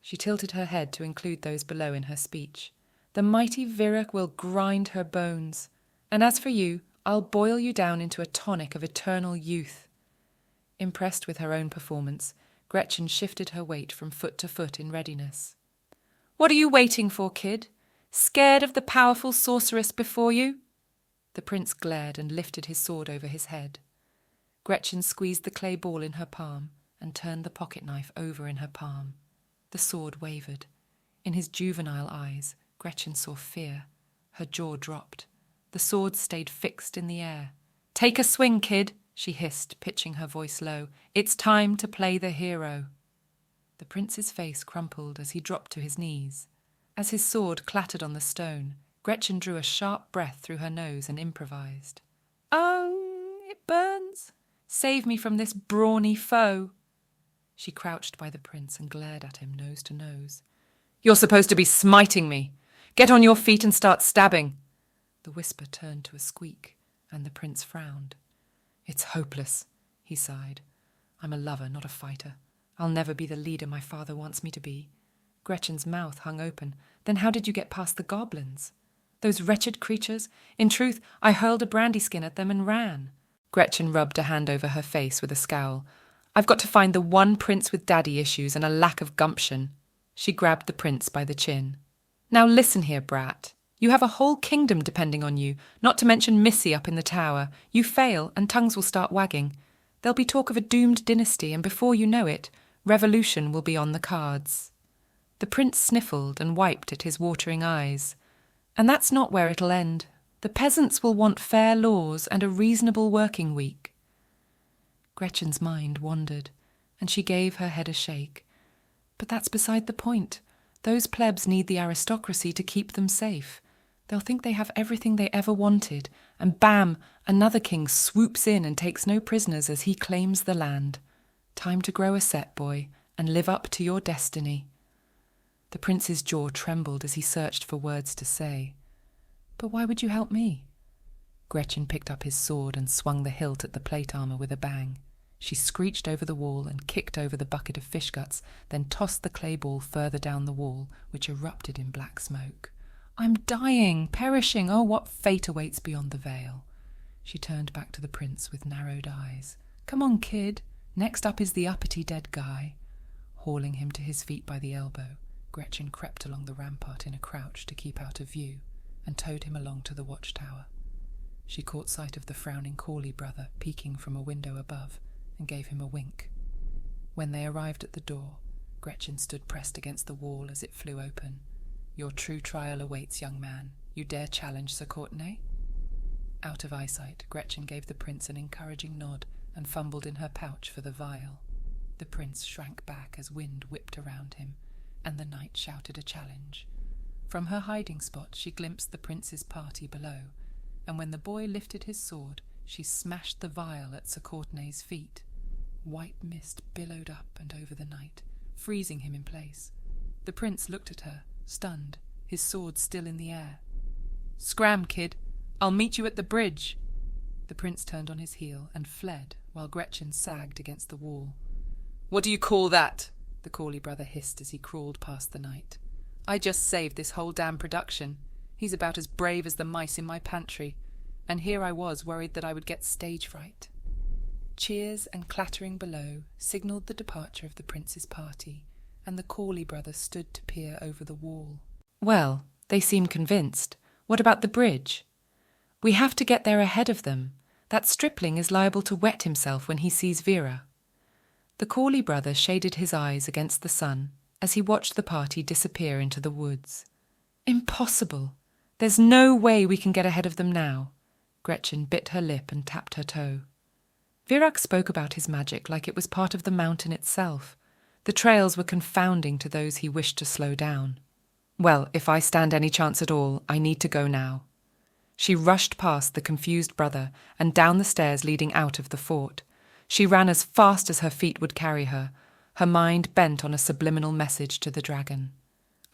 She tilted her head to include those below in her speech. "The mighty Virach will grind her bones. And as for you, I'll boil you down into a tonic of eternal youth." Impressed with her own performance, Gretchen shifted her weight from foot to foot in readiness. "What are you waiting for, kid? Scared of the powerful sorceress before you?" The prince glared and lifted his sword over his head. Gretchen squeezed the clay ball in her palm and turned the pocket-knife over in her palm. The sword wavered. In his juvenile eyes, Gretchen saw fear. Her jaw dropped. The sword stayed fixed in the air. "Take a swing, kid," she hissed, pitching her voice low. "It's time to play the hero." The prince's face crumpled as he dropped to his knees. As his sword clattered on the stone, Gretchen drew a sharp breath through her nose and improvised. "Oh, it burns. Save me from this brawny foe." She crouched by the prince and glared at him nose to nose. "You're supposed to be smiting me. Get on your feet and start stabbing." The whisper turned to a squeak, and the prince frowned. "It's hopeless," he sighed. "I'm a lover, not a fighter. I'll never be the leader my father wants me to be." Gretchen's mouth hung open. "Then how did you get past the goblins?" "Those wretched creatures? In truth, I hurled a brandy skin at them and ran." Gretchen rubbed a hand over her face with a scowl. "I've got to find the one prince with daddy issues and a lack of gumption." She grabbed the prince by the chin. "Now listen here, brat. You have a whole kingdom depending on you, not to mention Missy up in the tower. You fail, and tongues will start wagging. There'll be talk of a doomed dynasty, and before you know it, revolution will be on the cards." The prince sniffled and wiped at his watering eyes. "And that's not where it'll end. The peasants will want fair laws and a reasonable working week." Gretchen's mind wandered, and she gave her head a shake. "But that's beside the point. Those plebs need the aristocracy to keep them safe. They'll think they have everything they ever wanted, and bam, another king swoops in and takes no prisoners as he claims the land. Time to grow a set, boy, and live up to your destiny." The prince's jaw trembled as he searched for words to say. "But why would you help me?" Gretchen picked up his sword and swung the hilt at the plate armour with a bang. She screeched over the wall and kicked over the bucket of fish guts, then tossed the clay ball further down the wall, which erupted in black smoke. "I'm dying, perishing. Oh, what fate awaits beyond the veil." She turned back to the prince with narrowed eyes. "Come on, kid. Next up is the uppity dead guy. Hauling him to his feet by the elbow, Gretchen crept along the rampart in a crouch to keep out of view, and towed him along to the watchtower. She caught sight of the frowning Corley brother peeking from a window above, and gave him a wink. When they arrived at the door, Gretchen stood pressed against the wall as it flew open. "Your true trial awaits, young man. You dare challenge Sir Courtenay?" Out of eyesight, Gretchen gave the prince an encouraging nod and fumbled in her pouch for the vial. The prince shrank back as wind whipped around him, and the knight shouted a challenge. From her hiding spot she glimpsed the prince's party below, and when the boy lifted his sword, she smashed the vial at Sir Courtenay's feet. White mist billowed up and over the knight, freezing him in place. The prince looked at her, stunned, his sword still in the air. "Scram, kid! I'll meet you at the bridge!" The prince turned on his heel and fled, while Gretchen sagged against the wall. "What do you call that?" the Corley brother hissed as he crawled past the knight. "I just saved this whole damn production. He's about as brave as the mice in my pantry, and here I was worried that I would get stage fright." Cheers and clattering below signalled the departure of the prince's party, and the Corley brothers stood to peer over the wall. "Well, they seem convinced. What about the bridge?" "We have to get there ahead of them. That stripling is liable to wet himself when he sees Vera." The Corley brother shaded his eyes against the sun as he watched the party disappear into the woods. "Impossible! There's no way we can get ahead of them now." Gretchen bit her lip and tapped her toe. Virak spoke about his magic like it was part of the mountain itself. The trails were confounding to those he wished to slow down. "Well, if I stand any chance at all, I need to go now." She rushed past the confused brother and down the stairs leading out of the fort. She ran as fast as her feet would carry her, her mind bent on a subliminal message to the dragon.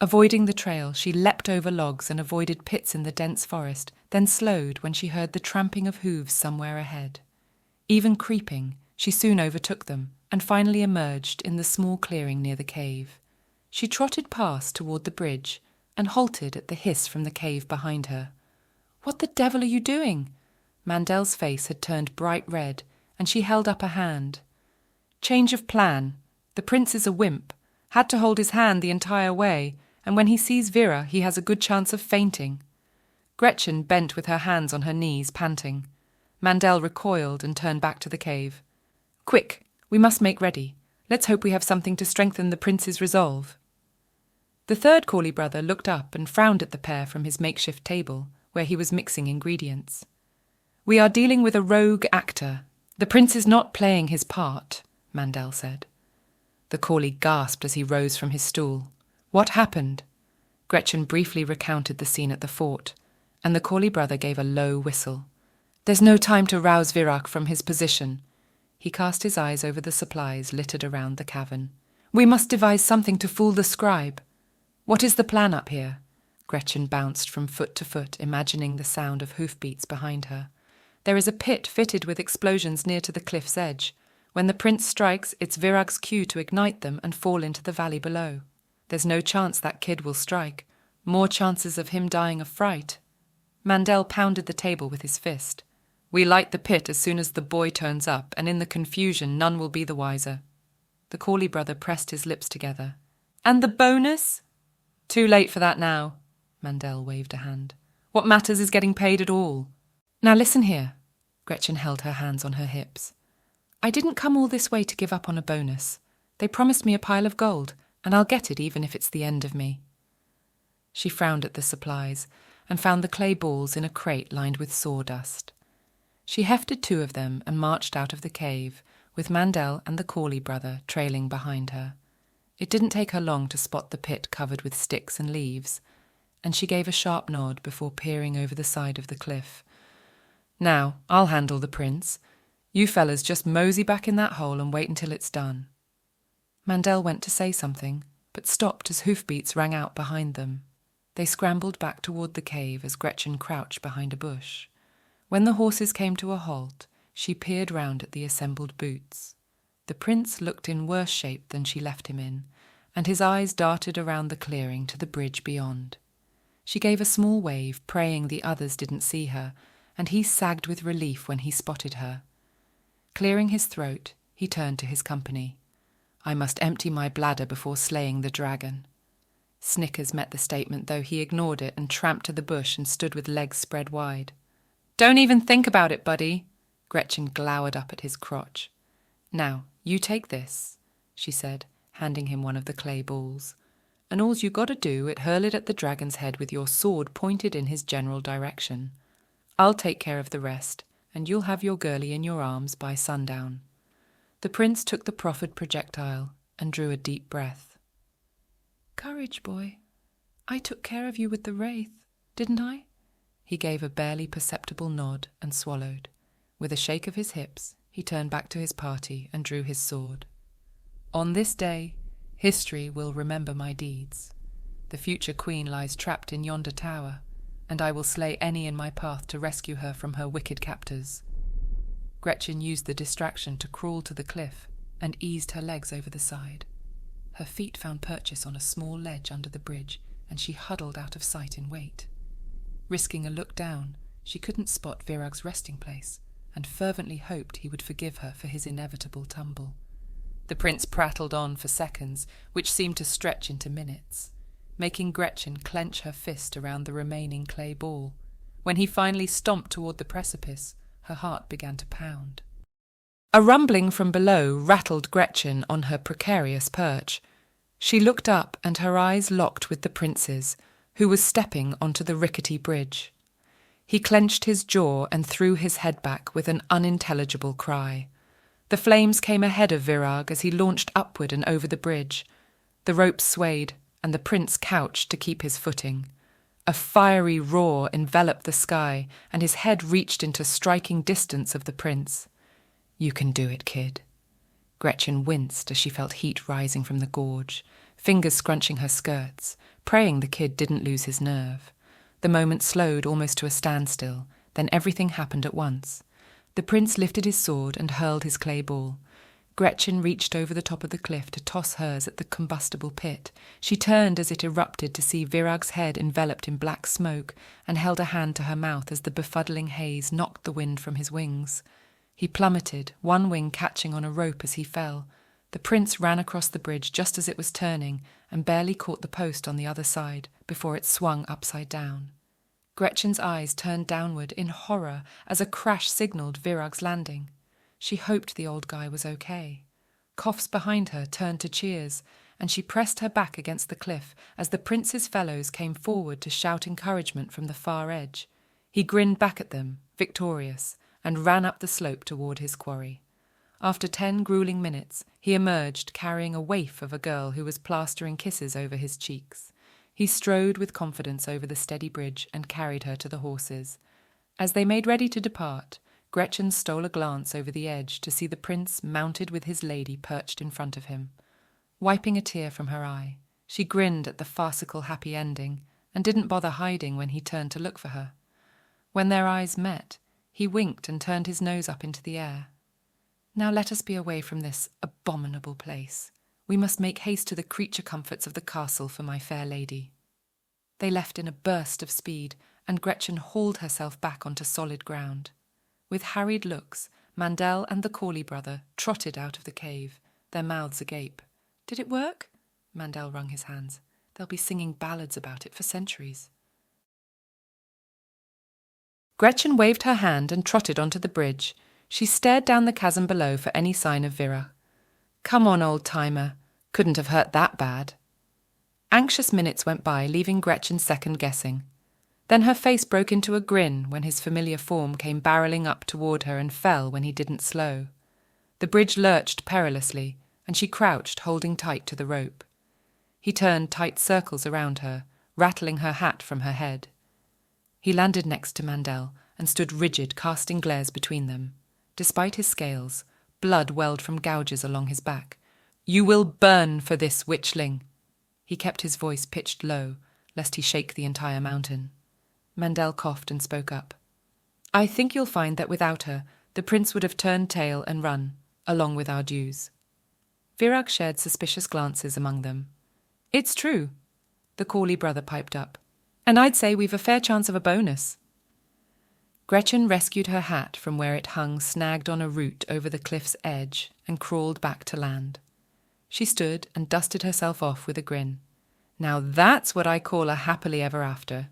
Avoiding the trail, she leapt over logs and avoided pits in the dense forest, then slowed when she heard the tramping of hooves somewhere ahead. Even creeping, she soon overtook them, and finally emerged in the small clearing near the cave. She trotted past toward the bridge, and halted at the hiss from the cave behind her. "What the devil are you doing?" Mandel's face had turned bright red, and she held up a hand. "Change of plan. The prince is a wimp, had to hold his hand the entire way, and when he sees Vera, he has a good chance of fainting." Gretchen bent with her hands on her knees, panting. Mandel recoiled and turned back to the cave. "Quick, we must make ready. Let's hope we have something to strengthen the prince's resolve." The third Corley brother looked up and frowned at the pair from his makeshift table, where he was mixing ingredients. "We are dealing with a rogue actor. The prince is not playing his part," Mandel said. The Corley gasped as he rose from his stool. "What happened?" Gretchen briefly recounted the scene at the fort, and the Corley brother gave a low whistle. "There's no time to rouse Virak from his position." He cast his eyes over the supplies littered around the cavern. "We must devise something to fool the scribe." "What is the plan up here?" Gretchen bounced from foot to foot, imagining the sound of hoofbeats behind her. "There is a pit fitted with explosions near to the cliff's edge. When the prince strikes, it's Virak's cue to ignite them and fall into the valley below. There's no chance that kid will strike. More chances of him dying of fright." Mandel pounded the table with his fist. "We light the pit as soon as the boy turns up, and in the confusion none will be the wiser." The Corley brother pressed his lips together. "And the bonus?" "Too late for that now." Mandel waved a hand. "What matters is getting paid at all." "Now listen here." Gretchen held her hands on her hips. "I didn't come all this way to give up on a bonus. They promised me a pile of gold, and I'll get it even if it's the end of me." She frowned at the supplies and found the clay balls in a crate lined with sawdust. She hefted 2 of them and marched out of the cave, with Mandel and the Corley brother trailing behind her. It didn't take her long to spot the pit covered with sticks and leaves, and she gave a sharp nod before peering over the side of the cliff. "Now, I'll handle the prince. You fellas just mosey back in that hole and wait until it's done." Mandel went to say something, but stopped as hoofbeats rang out behind them. They scrambled back toward the cave as Gretchen crouched behind a bush. When the horses came to a halt, she peered round at the assembled boots. The prince looked in worse shape than she left him in, and his eyes darted around the clearing to the bridge beyond. She gave a small wave, praying the others didn't see her, and he sagged with relief when he spotted her. Clearing his throat, He turned to his company. "I must empty my bladder before slaying the dragon." Snickers met the statement, though he ignored it and tramped to the bush and stood with legs spread wide. "Don't even think about it, buddy." Gretchen glowered up at his crotch. "Now, you take this," she said, handing him one of the clay balls. "And all's you gotta do is hurl it at the dragon's head with your sword pointed in his general direction. I'll take care of the rest, and you'll have your girlie in your arms by sundown." The prince took the proffered projectile and drew a deep breath. "Courage, boy. I took care of you with the wraith, didn't I?" He gave a barely perceptible nod and swallowed. With a shake of his hips, he turned back to his party and drew his sword. "On this day, history will remember my deeds. The future queen lies trapped in yonder tower, and I will slay any in my path to rescue her from her wicked captors." Gretchen used the distraction to crawl to the cliff and eased her legs over the side. Her feet found purchase on a small ledge under the bridge, and she huddled out of sight in wait. Risking a look down, she couldn't spot Virag's resting place, and fervently hoped he would forgive her for his inevitable tumble. The prince prattled on for seconds, which seemed to stretch into minutes, making Gretchen clench her fist around the remaining clay ball. When he finally stomped toward the precipice, her heart began to pound. A rumbling from below rattled Gretchen on her precarious perch. She looked up, and her eyes locked with the prince's, who was stepping onto the rickety bridge. He clenched his jaw and threw his head back with an unintelligible cry. The flames came ahead of Virag as he launched upward and over the bridge. The rope swayed, and the prince couched to keep his footing. A fiery roar enveloped the sky, and his head reached into striking distance of the prince. "You can do it, kid." Gretchen winced as she felt heat rising from the gorge, fingers scrunching her skirts, praying the kid didn't lose his nerve. The moment slowed almost to a standstill, then everything happened at once. The prince lifted his sword and hurled his clay ball. Gretchen reached over the top of the cliff to toss hers at the combustible pit. She turned as it erupted to see Virag's head enveloped in black smoke, and held a hand to her mouth as the befuddling haze knocked the wind from his wings. He plummeted, one wing catching on a rope as he fell. The prince ran across the bridge just as it was turning, and barely caught the post on the other side before it swung upside down. Gretchen's eyes turned downward in horror as a crash signalled Virag's landing. She hoped the old guy was okay. Coughs behind her turned to cheers, and she pressed her back against the cliff as the prince's fellows came forward to shout encouragement from the far edge. He grinned back at them, victorious, and ran up the slope toward his quarry. After 10 grueling minutes, he emerged carrying a waif of a girl who was plastering kisses over his cheeks. He strode with confidence over the steady bridge and carried her to the horses. As they made ready to depart, Gretchen stole a glance over the edge to see the prince mounted with his lady perched in front of him. Wiping a tear from her eye, she grinned at the farcical happy ending and didn't bother hiding when he turned to look for her. When their eyes met, he winked and turned his nose up into the air. "Now let us be away from this abominable place. We must make haste to the creature comforts of the castle for my fair lady." They left in a burst of speed, and Gretchen hauled herself back onto solid ground. With harried looks, Mandel and the Corley brother trotted out of the cave, their mouths agape. "Did it work?" Mandel wrung his hands. "They'll be singing ballads about it for centuries." Gretchen waved her hand and trotted onto the bridge. She stared down the chasm below for any sign of Virag. "Come on, old-timer. Couldn't have hurt that bad." Anxious minutes went by, leaving Gretchen second-guessing. Then her face broke into a grin when his familiar form came barreling up toward her and fell when he didn't slow. The bridge lurched perilously, and she crouched, holding tight to the rope. He turned tight circles around her, rattling her hat from her head. He landed next to Mandel and stood rigid, casting glares between them. Despite his scales, blood welled from gouges along his back. "You will burn for this witchling." He kept his voice pitched low, lest he shake the entire mountain. Mandel coughed and spoke up. "I think you'll find that without her, the prince would have turned tail and run, along with our dues." Virag shared suspicious glances among them. "It's true," the Corley brother piped up. "And I'd say we've a fair chance of a bonus." Gretchen rescued her hat from where it hung snagged on a root over the cliff's edge and crawled back to land. She stood and dusted herself off with a grin. Now that's what I call a happily ever after.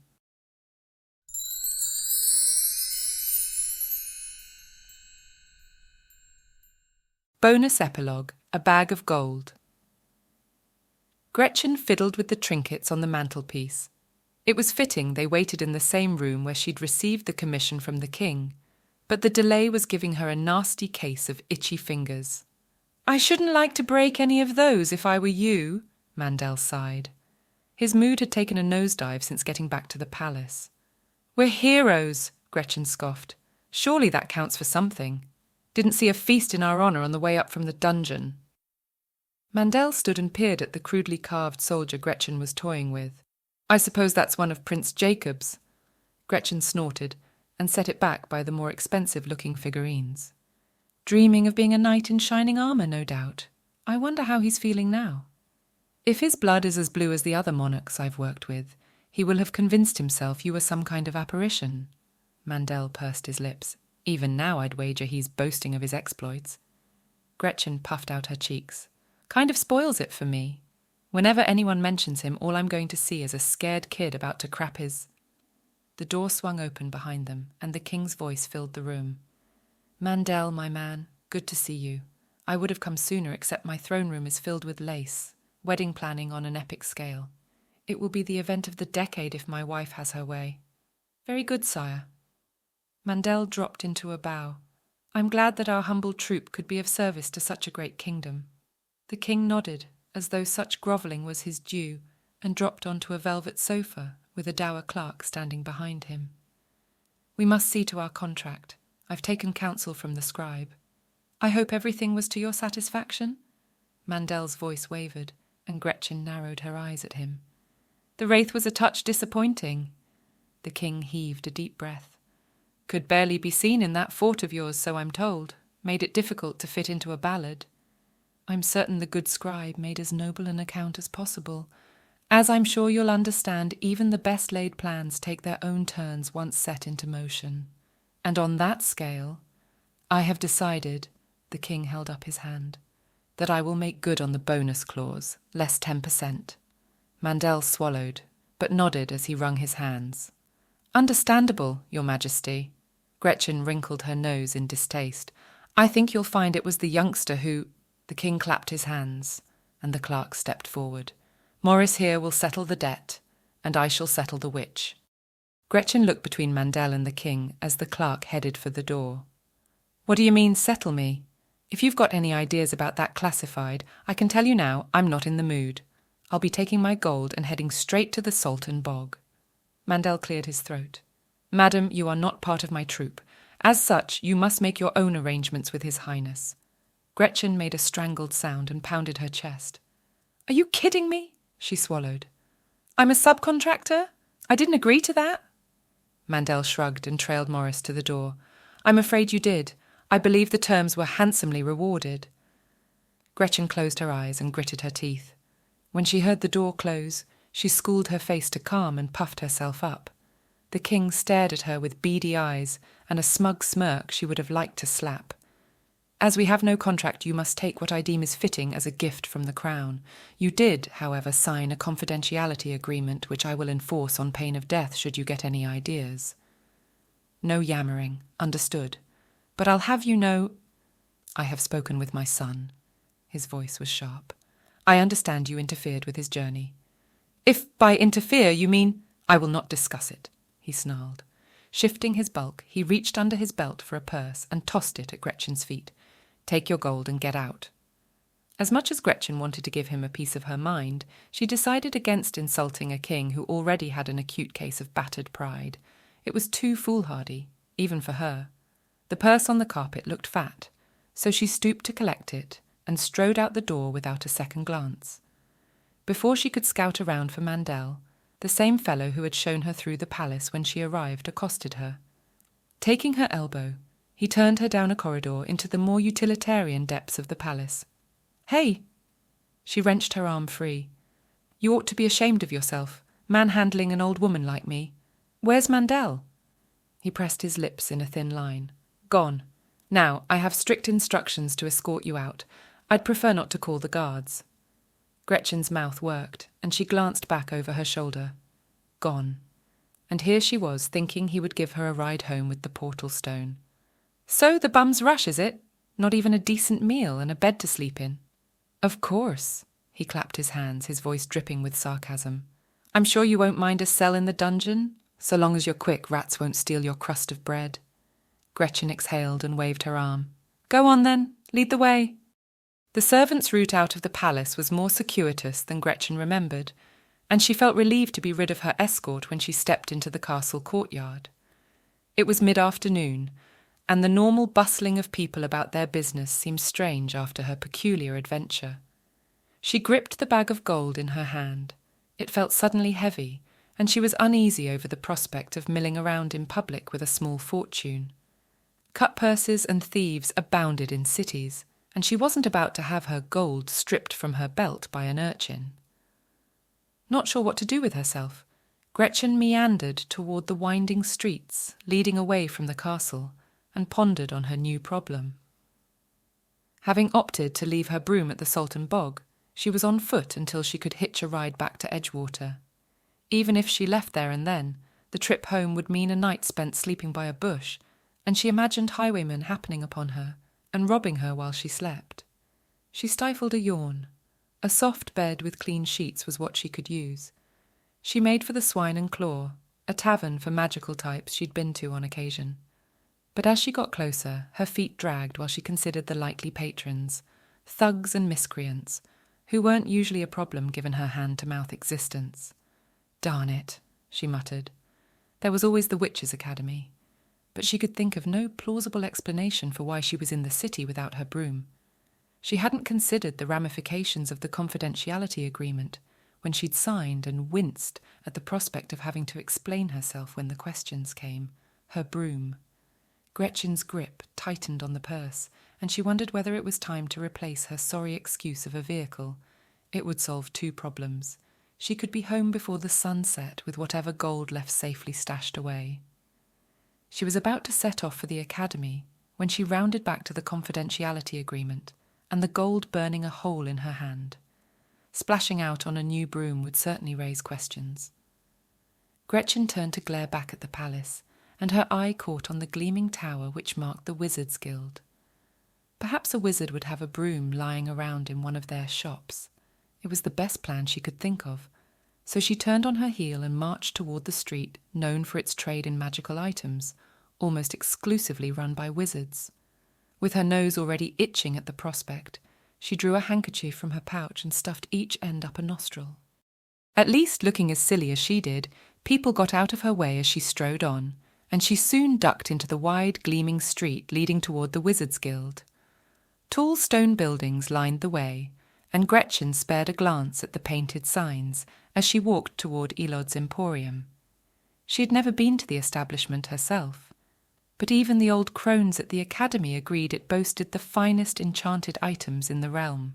Bonus Epilogue, A Bag of Gold. Gretchen fiddled with the trinkets on the mantelpiece. It was fitting they waited in the same room where she'd received the commission from the king, but the delay was giving her a nasty case of itchy fingers. "I shouldn't like to break any of those if I were you," Mandel sighed. His mood had taken a nosedive since getting back to the palace. "We're heroes," Gretchen scoffed. "Surely that counts for something. Didn't see a feast in our honour on the way up from the dungeon." Mandel stood and peered at the crudely carved soldier Gretchen was toying with. "I suppose that's one of Prince Jacob's." Gretchen snorted and set it back by the more expensive-looking figurines. "Dreaming of being a knight in shining armour, no doubt. I wonder how he's feeling now. If his blood is as blue as the other monarchs I've worked with, he will have convinced himself you were some kind of apparition." Mandel pursed his lips. "Even now I'd wager he's boasting of his exploits." Gretchen puffed out her cheeks. "Kind of spoils it for me. Whenever anyone mentions him, all I'm going to see is a scared kid about to crap his—" The door swung open behind them, and the king's voice filled the room. "Mandel, my man, good to see you. I would have come sooner, except my throne room is filled with lace, wedding planning on an epic scale. It will be the event of the decade if my wife has her way." "Very good, sire." Mandel dropped into a bow. "I'm glad that our humble troop could be of service to such a great kingdom." The king nodded, as though such grovelling was his due, and dropped onto a velvet sofa with a dour clerk standing behind him. "We must see to our contract. I've taken counsel from the scribe." "I hope everything was to your satisfaction?" Mandel's voice wavered, and Gretchen narrowed her eyes at him. "The wraith was a touch disappointing." The king heaved a deep breath. "Could barely be seen in that fort of yours, so I'm told. Made it difficult to fit into a ballad." "I'm certain the good scribe made as noble an account as possible. As I'm sure you'll understand, even the best laid plans take their own turns once set into motion. And on that scale, I have decided," the king held up his hand, "that I will make good on the bonus clause, less 10%. Mandel swallowed, but nodded as he wrung his hands. "Understandable, your majesty." Gretchen wrinkled her nose in distaste. "I think you'll find it was the youngster who—" The king clapped his hands, and the clerk stepped forward. "Morris here will settle the debt, and I shall settle the witch." Gretchen looked between Mandel and the king as the clerk headed for the door. "What do you mean, settle me? If you've got any ideas about that classified, I can tell you now I'm not in the mood. I'll be taking my gold and heading straight to the Salton Bog." Mandel cleared his throat. "Madam, you are not part of my troop. As such, you must make your own arrangements with His Highness." Gretchen made a strangled sound and pounded her chest. "Are you kidding me?" she swallowed. "I'm a subcontractor? I didn't agree to that." Mandel shrugged and trailed Morris to the door. "I'm afraid you did. I believe the terms were handsomely rewarded." Gretchen closed her eyes and gritted her teeth. When she heard the door close, she schooled her face to calm and puffed herself up. The king stared at her with beady eyes and a smug smirk she would have liked to slap. "As we have no contract, you must take what I deem is fitting as a gift from the crown. You did, however, sign a confidentiality agreement which I will enforce on pain of death should you get any ideas." "No yammering, understood. But I'll have you know—" "I have spoken with my son." His voice was sharp. "I understand you interfered with his journey." "If by interfere you mean—" "I will not discuss it," he snarled. Shifting his bulk, he reached under his belt for a purse and tossed it at Gretchen's feet. "Take your gold and get out." As much as Gretchen wanted to give him a piece of her mind, she decided against insulting a king who already had an acute case of battered pride. It was too foolhardy, even for her. The purse on the carpet looked fat, so she stooped to collect it and strode out the door without a second glance. Before she could scout around for Mandel, the same fellow who had shown her through the palace when she arrived accosted her. Taking her elbow, he turned her down a corridor into the more utilitarian depths of the palace. "Hey!" She wrenched her arm free. "You ought to be ashamed of yourself, manhandling an old woman like me. Where's Mandel?" He pressed his lips in a thin line. "Gone. Now, I have strict instructions to escort you out. I'd prefer not to call the guards." Gretchen's mouth worked, and she glanced back over her shoulder. Gone. And here she was, thinking he would give her a ride home with the portal stone. "So the bum's rush, is it? Not even a decent meal and a bed to sleep in?" "Of course." He clapped his hands, his voice dripping with sarcasm. "I'm sure you won't mind a cell in the dungeon? So long as you're quick, rats won't steal your crust of bread." Gretchen exhaled and waved her arm. "Go on then, lead the way." The servant's route out of the palace was more circuitous than Gretchen remembered, and she felt relieved to be rid of her escort when she stepped into the castle courtyard. It was mid-afternoon, and the normal bustling of people about their business seemed strange after her peculiar adventure. She gripped the bag of gold in her hand. It felt suddenly heavy, and she was uneasy over the prospect of milling around in public with a small fortune. Cut-purses and thieves abounded in cities, and she wasn't about to have her gold stripped from her belt by an urchin. Not sure what to do with herself, Gretchen meandered toward the winding streets leading away from the castle and pondered on her new problem. Having opted to leave her broom at the Salton Bog, she was on foot until she could hitch a ride back to Edgewater. Even if she left there and then, the trip home would mean a night spent sleeping by a bush, and she imagined highwaymen happening upon her and robbing her while she slept. She stifled a yawn. A soft bed with clean sheets was what she could use. She made for the Swine and Claw, a tavern for magical types she'd been to on occasion. But as she got closer, her feet dragged while she considered the likely patrons, thugs and miscreants, who weren't usually a problem given her hand-to-mouth existence. "Darn it," she muttered. There was always the Witches' Academy, but she could think of no plausible explanation for why she was in the city without her broom. She hadn't considered the ramifications of the confidentiality agreement when she'd signed and winced at the prospect of having to explain herself when the questions came. Her broom. Gretchen's grip tightened on the purse, and she wondered whether it was time to replace her sorry excuse of a vehicle. It would solve two problems. She could be home before the sun set with whatever gold left safely stashed away. She was about to set off for the academy when she rounded back to the confidentiality agreement and the gold burning a hole in her hand. Splashing out on a new broom would certainly raise questions. Gretchen turned to glare back at the palace, and her eye caught on the gleaming tower which marked the Wizards' Guild. Perhaps a wizard would have a broom lying around in one of their shops. It was the best plan she could think of, so she turned on her heel and marched toward the street known for its trade in magical items, almost exclusively run by wizards. With her nose already itching at the prospect, she drew a handkerchief from her pouch and stuffed each end up a nostril. At least, looking as silly as she did, people got out of her way as she strode on, and she soon ducked into the wide, gleaming street leading toward the Wizards' Guild. Tall stone buildings lined the way, and Gretchen spared a glance at the painted signs as she walked toward Elod's Emporium. She had never been to the establishment herself, but even the old crones at the academy agreed it boasted the finest enchanted items in the realm.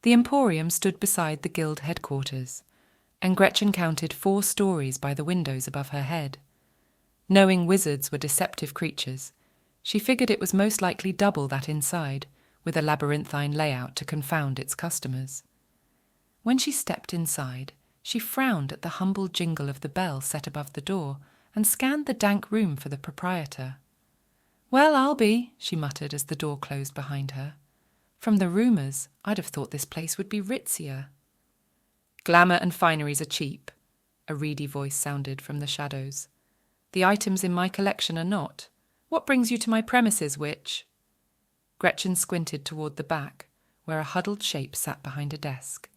The Emporium stood beside the guild headquarters, and Gretchen counted 4 stories by the windows above her head. Knowing wizards were deceptive creatures, she figured it was most likely double that inside, with a labyrinthine layout to confound its customers. When she stepped inside, she frowned at the humble jingle of the bell set above the door and scanned the dank room for the proprietor. "Well, I'll be," she muttered as the door closed behind her. "From the rumours, I'd have thought this place would be ritzier." "Glamour and fineries are cheap," a reedy voice sounded from the shadows. "The items in my collection are not. What brings you to my premises, witch?" Gretchen squinted toward the back, where a huddled shape sat behind a desk.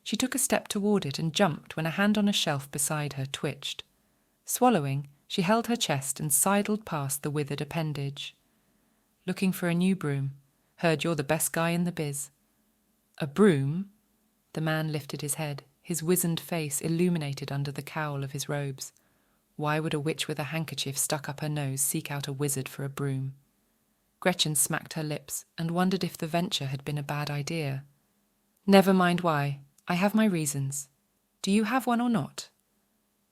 She took a step toward it and jumped when a hand on a shelf beside her twitched. Swallowing, she held her chest and sidled past the withered appendage. "Looking for a new broom. Heard you're the best guy in the biz." "A broom?" The man lifted his head, his wizened face illuminated under the cowl of his robes. Why would a witch with a handkerchief stuck up her nose seek out a wizard for a broom? Gretchen smacked her lips and wondered if the venture had been a bad idea. "Never mind why. I have my reasons. Do you have one or not?"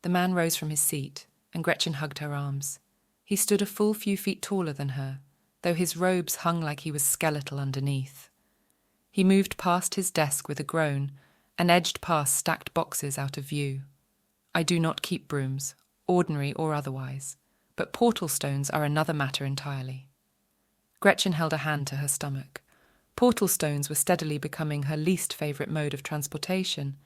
The man rose from his seat, and Gretchen hugged her arms. He stood a full few feet taller than her, though his robes hung like he was skeletal underneath. He moved past his desk with a groan and edged past stacked boxes out of view. I do not keep brooms, ordinary or otherwise, but portal stones are another matter entirely. Gretchen held a hand to her stomach. Portal stones were steadily becoming her least favourite mode of transportation,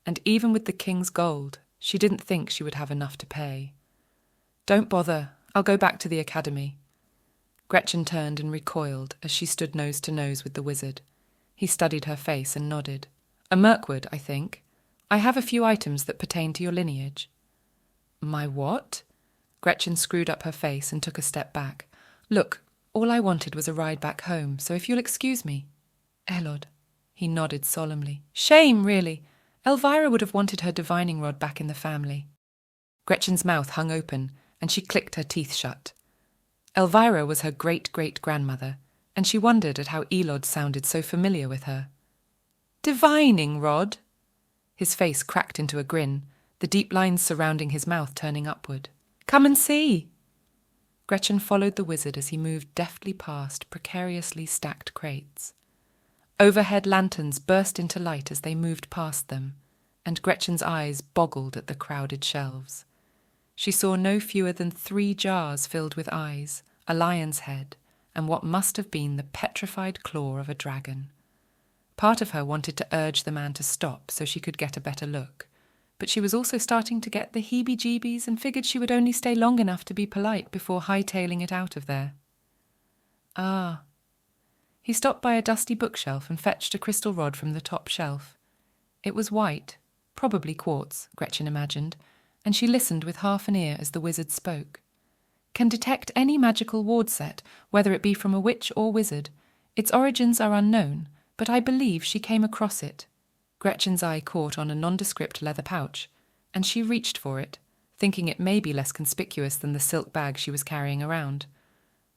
and even with the king's gold, she didn't think she would have enough to pay. "Don't bother, I'll go back to the academy." Gretchen turned and recoiled as she stood nose to nose with the wizard. He studied her face and nodded. "A Murkwood, I think. I have a few items that pertain to your lineage." "My what?" Gretchen screwed up her face and took a step back. "Look, all I wanted was a ride back home, so if you'll excuse me." "Elod." He nodded solemnly. "Shame, really. Elvira would have wanted her divining rod back in the family." Gretchen's mouth hung open, and she clicked her teeth shut. Elvira was her great-great-grandmother, and she wondered at how Elod sounded so familiar with her. "Divining rod?" His face cracked into a grin, the deep lines surrounding his mouth turning upward. "Come and see." Gretchen followed the wizard as he moved deftly past precariously stacked crates. Overhead lanterns burst into light as they moved past them, and Gretchen's eyes boggled at the crowded shelves. She saw no fewer than 3 jars filled with eyes, a lion's head, and what must have been the petrified claw of a dragon. Part of her wanted to urge the man to stop so she could get a better look, but she was also starting to get the heebie-jeebies and figured she would only stay long enough to be polite before hightailing it out of there. "Ah." He stopped by a dusty bookshelf and fetched a crystal rod from the top shelf. It was white, probably quartz, Gretchen imagined, and she listened with half an ear as the wizard spoke. "Can detect any magical ward set, whether it be from a witch or wizard. Its origins are unknown, but I believe she came across it." Gretchen's eye caught on a nondescript leather pouch, and she reached for it, thinking it may be less conspicuous than the silk bag she was carrying around.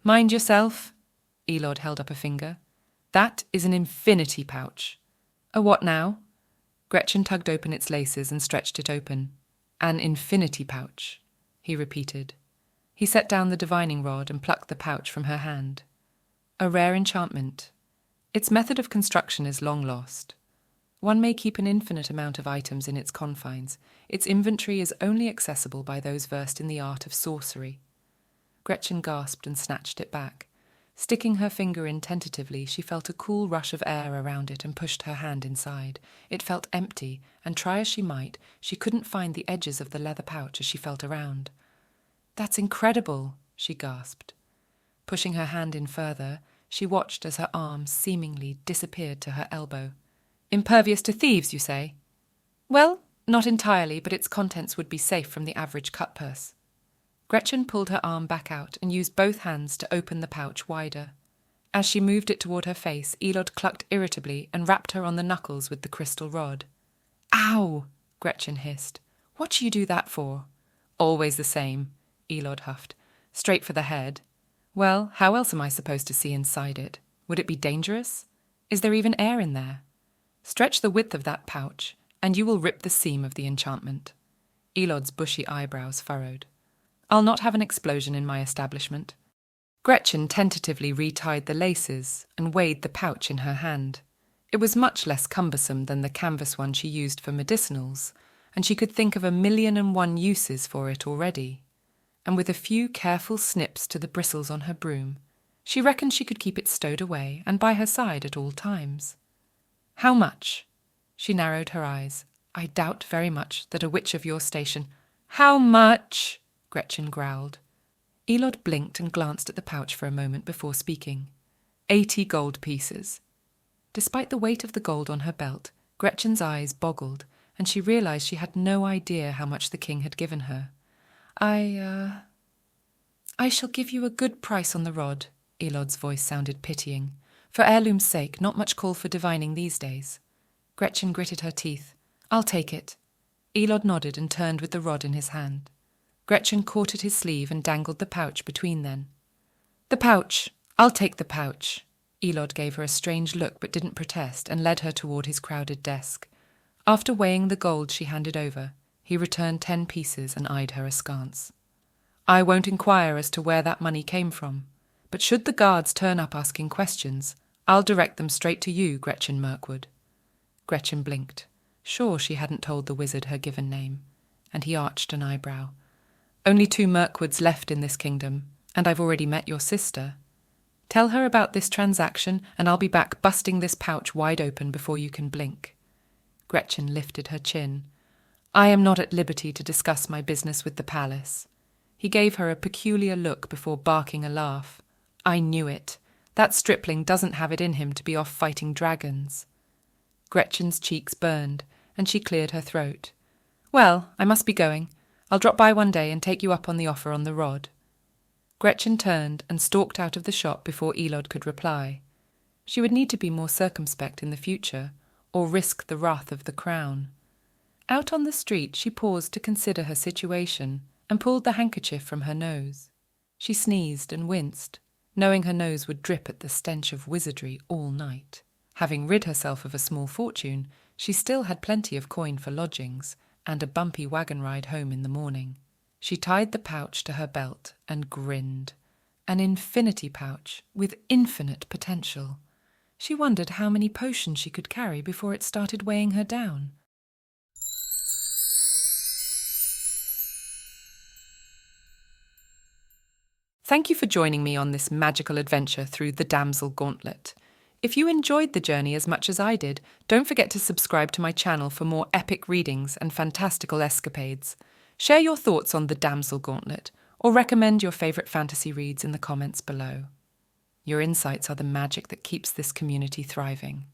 "Mind yourself." Elod held up a finger. "That is an infinity pouch." "A what now?" Gretchen tugged open its laces and stretched it open. "An infinity pouch," he repeated. He set down the divining rod and plucked the pouch from her hand. "A rare enchantment. Its method of construction is long lost. One may keep an infinite amount of items in its confines. Its inventory is only accessible by those versed in the art of sorcery." Gretchen gasped and snatched it back. Sticking her finger in tentatively, she felt a cool rush of air around it and pushed her hand inside. It felt empty, and try as she might, she couldn't find the edges of the leather pouch as she felt around. "That's incredible," she gasped. Pushing her hand in further, she watched as her arm seemingly disappeared to her elbow. "Impervious to thieves, you say?" "Well, not entirely, but its contents would be safe from the average cut-purse." Gretchen pulled her arm back out and used both hands to open the pouch wider. As she moved it toward her face, Elod clucked irritably and rapped her on the knuckles with the crystal rod. "Ow!" Gretchen hissed. "What do you do that for?" "Always the same," Elod huffed. "Straight for the head." "Well, how else am I supposed to see inside it? Would it be dangerous? Is there even air in there? Stretch the width of that pouch, and you will rip the seam of the enchantment." Elod's bushy eyebrows furrowed. "I'll not have an explosion in my establishment." Gretchen tentatively retied the laces and weighed the pouch in her hand. It was much less cumbersome than the canvas one she used for medicinals, and she could think of 1,000,001 uses for it already. And with a few careful snips to the bristles on her broom, she reckoned she could keep it stowed away and by her side at all times. "How much?" She narrowed her eyes. "I doubt very much that a witch of your station—" "How much?" Gretchen growled. Elod blinked and glanced at the pouch for a moment before speaking. 80 gold pieces. Despite the weight of the gold on her belt, Gretchen's eyes boggled, and she realized she had no idea how much the king had given her. I shall give you a good price on the rod," Elod's voice sounded pitying. "For heirloom's sake, not much call for divining these days." Gretchen gritted her teeth. "I'll take it." Elod nodded and turned with the rod in his hand. Gretchen caught at his sleeve and dangled the pouch between them. "The pouch! I'll take the pouch!" Elod gave her a strange look but didn't protest and led her toward his crowded desk. After weighing the gold she handed over, he returned 10 pieces and eyed her askance. "I won't inquire as to where that money came from, but should the guards turn up asking questions, I'll direct them straight to you, Gretchen Murkwood." Gretchen blinked, sure she hadn't told the wizard her given name, and he arched an eyebrow. "Only 2 Murkwoods left in this kingdom, and I've already met your sister. Tell her about this transaction, and I'll be back busting this pouch wide open before you can blink." Gretchen lifted her chin. "I am not at liberty to discuss my business with the palace." He gave her a peculiar look before barking a laugh. "I knew it. That stripling doesn't have it in him to be off fighting dragons." Gretchen's cheeks burned, and she cleared her throat. "Well, I must be going. I'll drop by one day and take you up on the offer on the rod." Gretchen turned and stalked out of the shop before Elod could reply. She would need to be more circumspect in the future, or risk the wrath of the crown. Out on the street she paused to consider her situation and pulled the handkerchief from her nose. She sneezed and winced, knowing her nose would drip at the stench of wizardry all night. Having rid herself of a small fortune, she still had plenty of coin for lodgings and a bumpy wagon ride home in the morning. She tied the pouch to her belt and grinned. An infinity pouch with infinite potential. She wondered how many potions she could carry before it started weighing her down. Thank you for joining me on this magical adventure through the Damsel Gauntlet. If you enjoyed the journey as much as I did, don't forget to subscribe to my channel for more epic readings and fantastical escapades. Share your thoughts on the Damsel Gauntlet, or recommend your favourite fantasy reads in the comments below. Your insights are the magic that keeps this community thriving.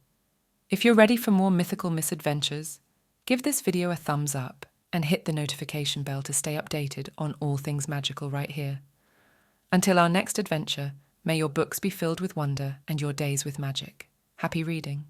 If you're ready for more mythical misadventures, give this video a thumbs up and hit the notification bell to stay updated on all things magical right here. Until our next adventure, may your books be filled with wonder and your days with magic. Happy reading.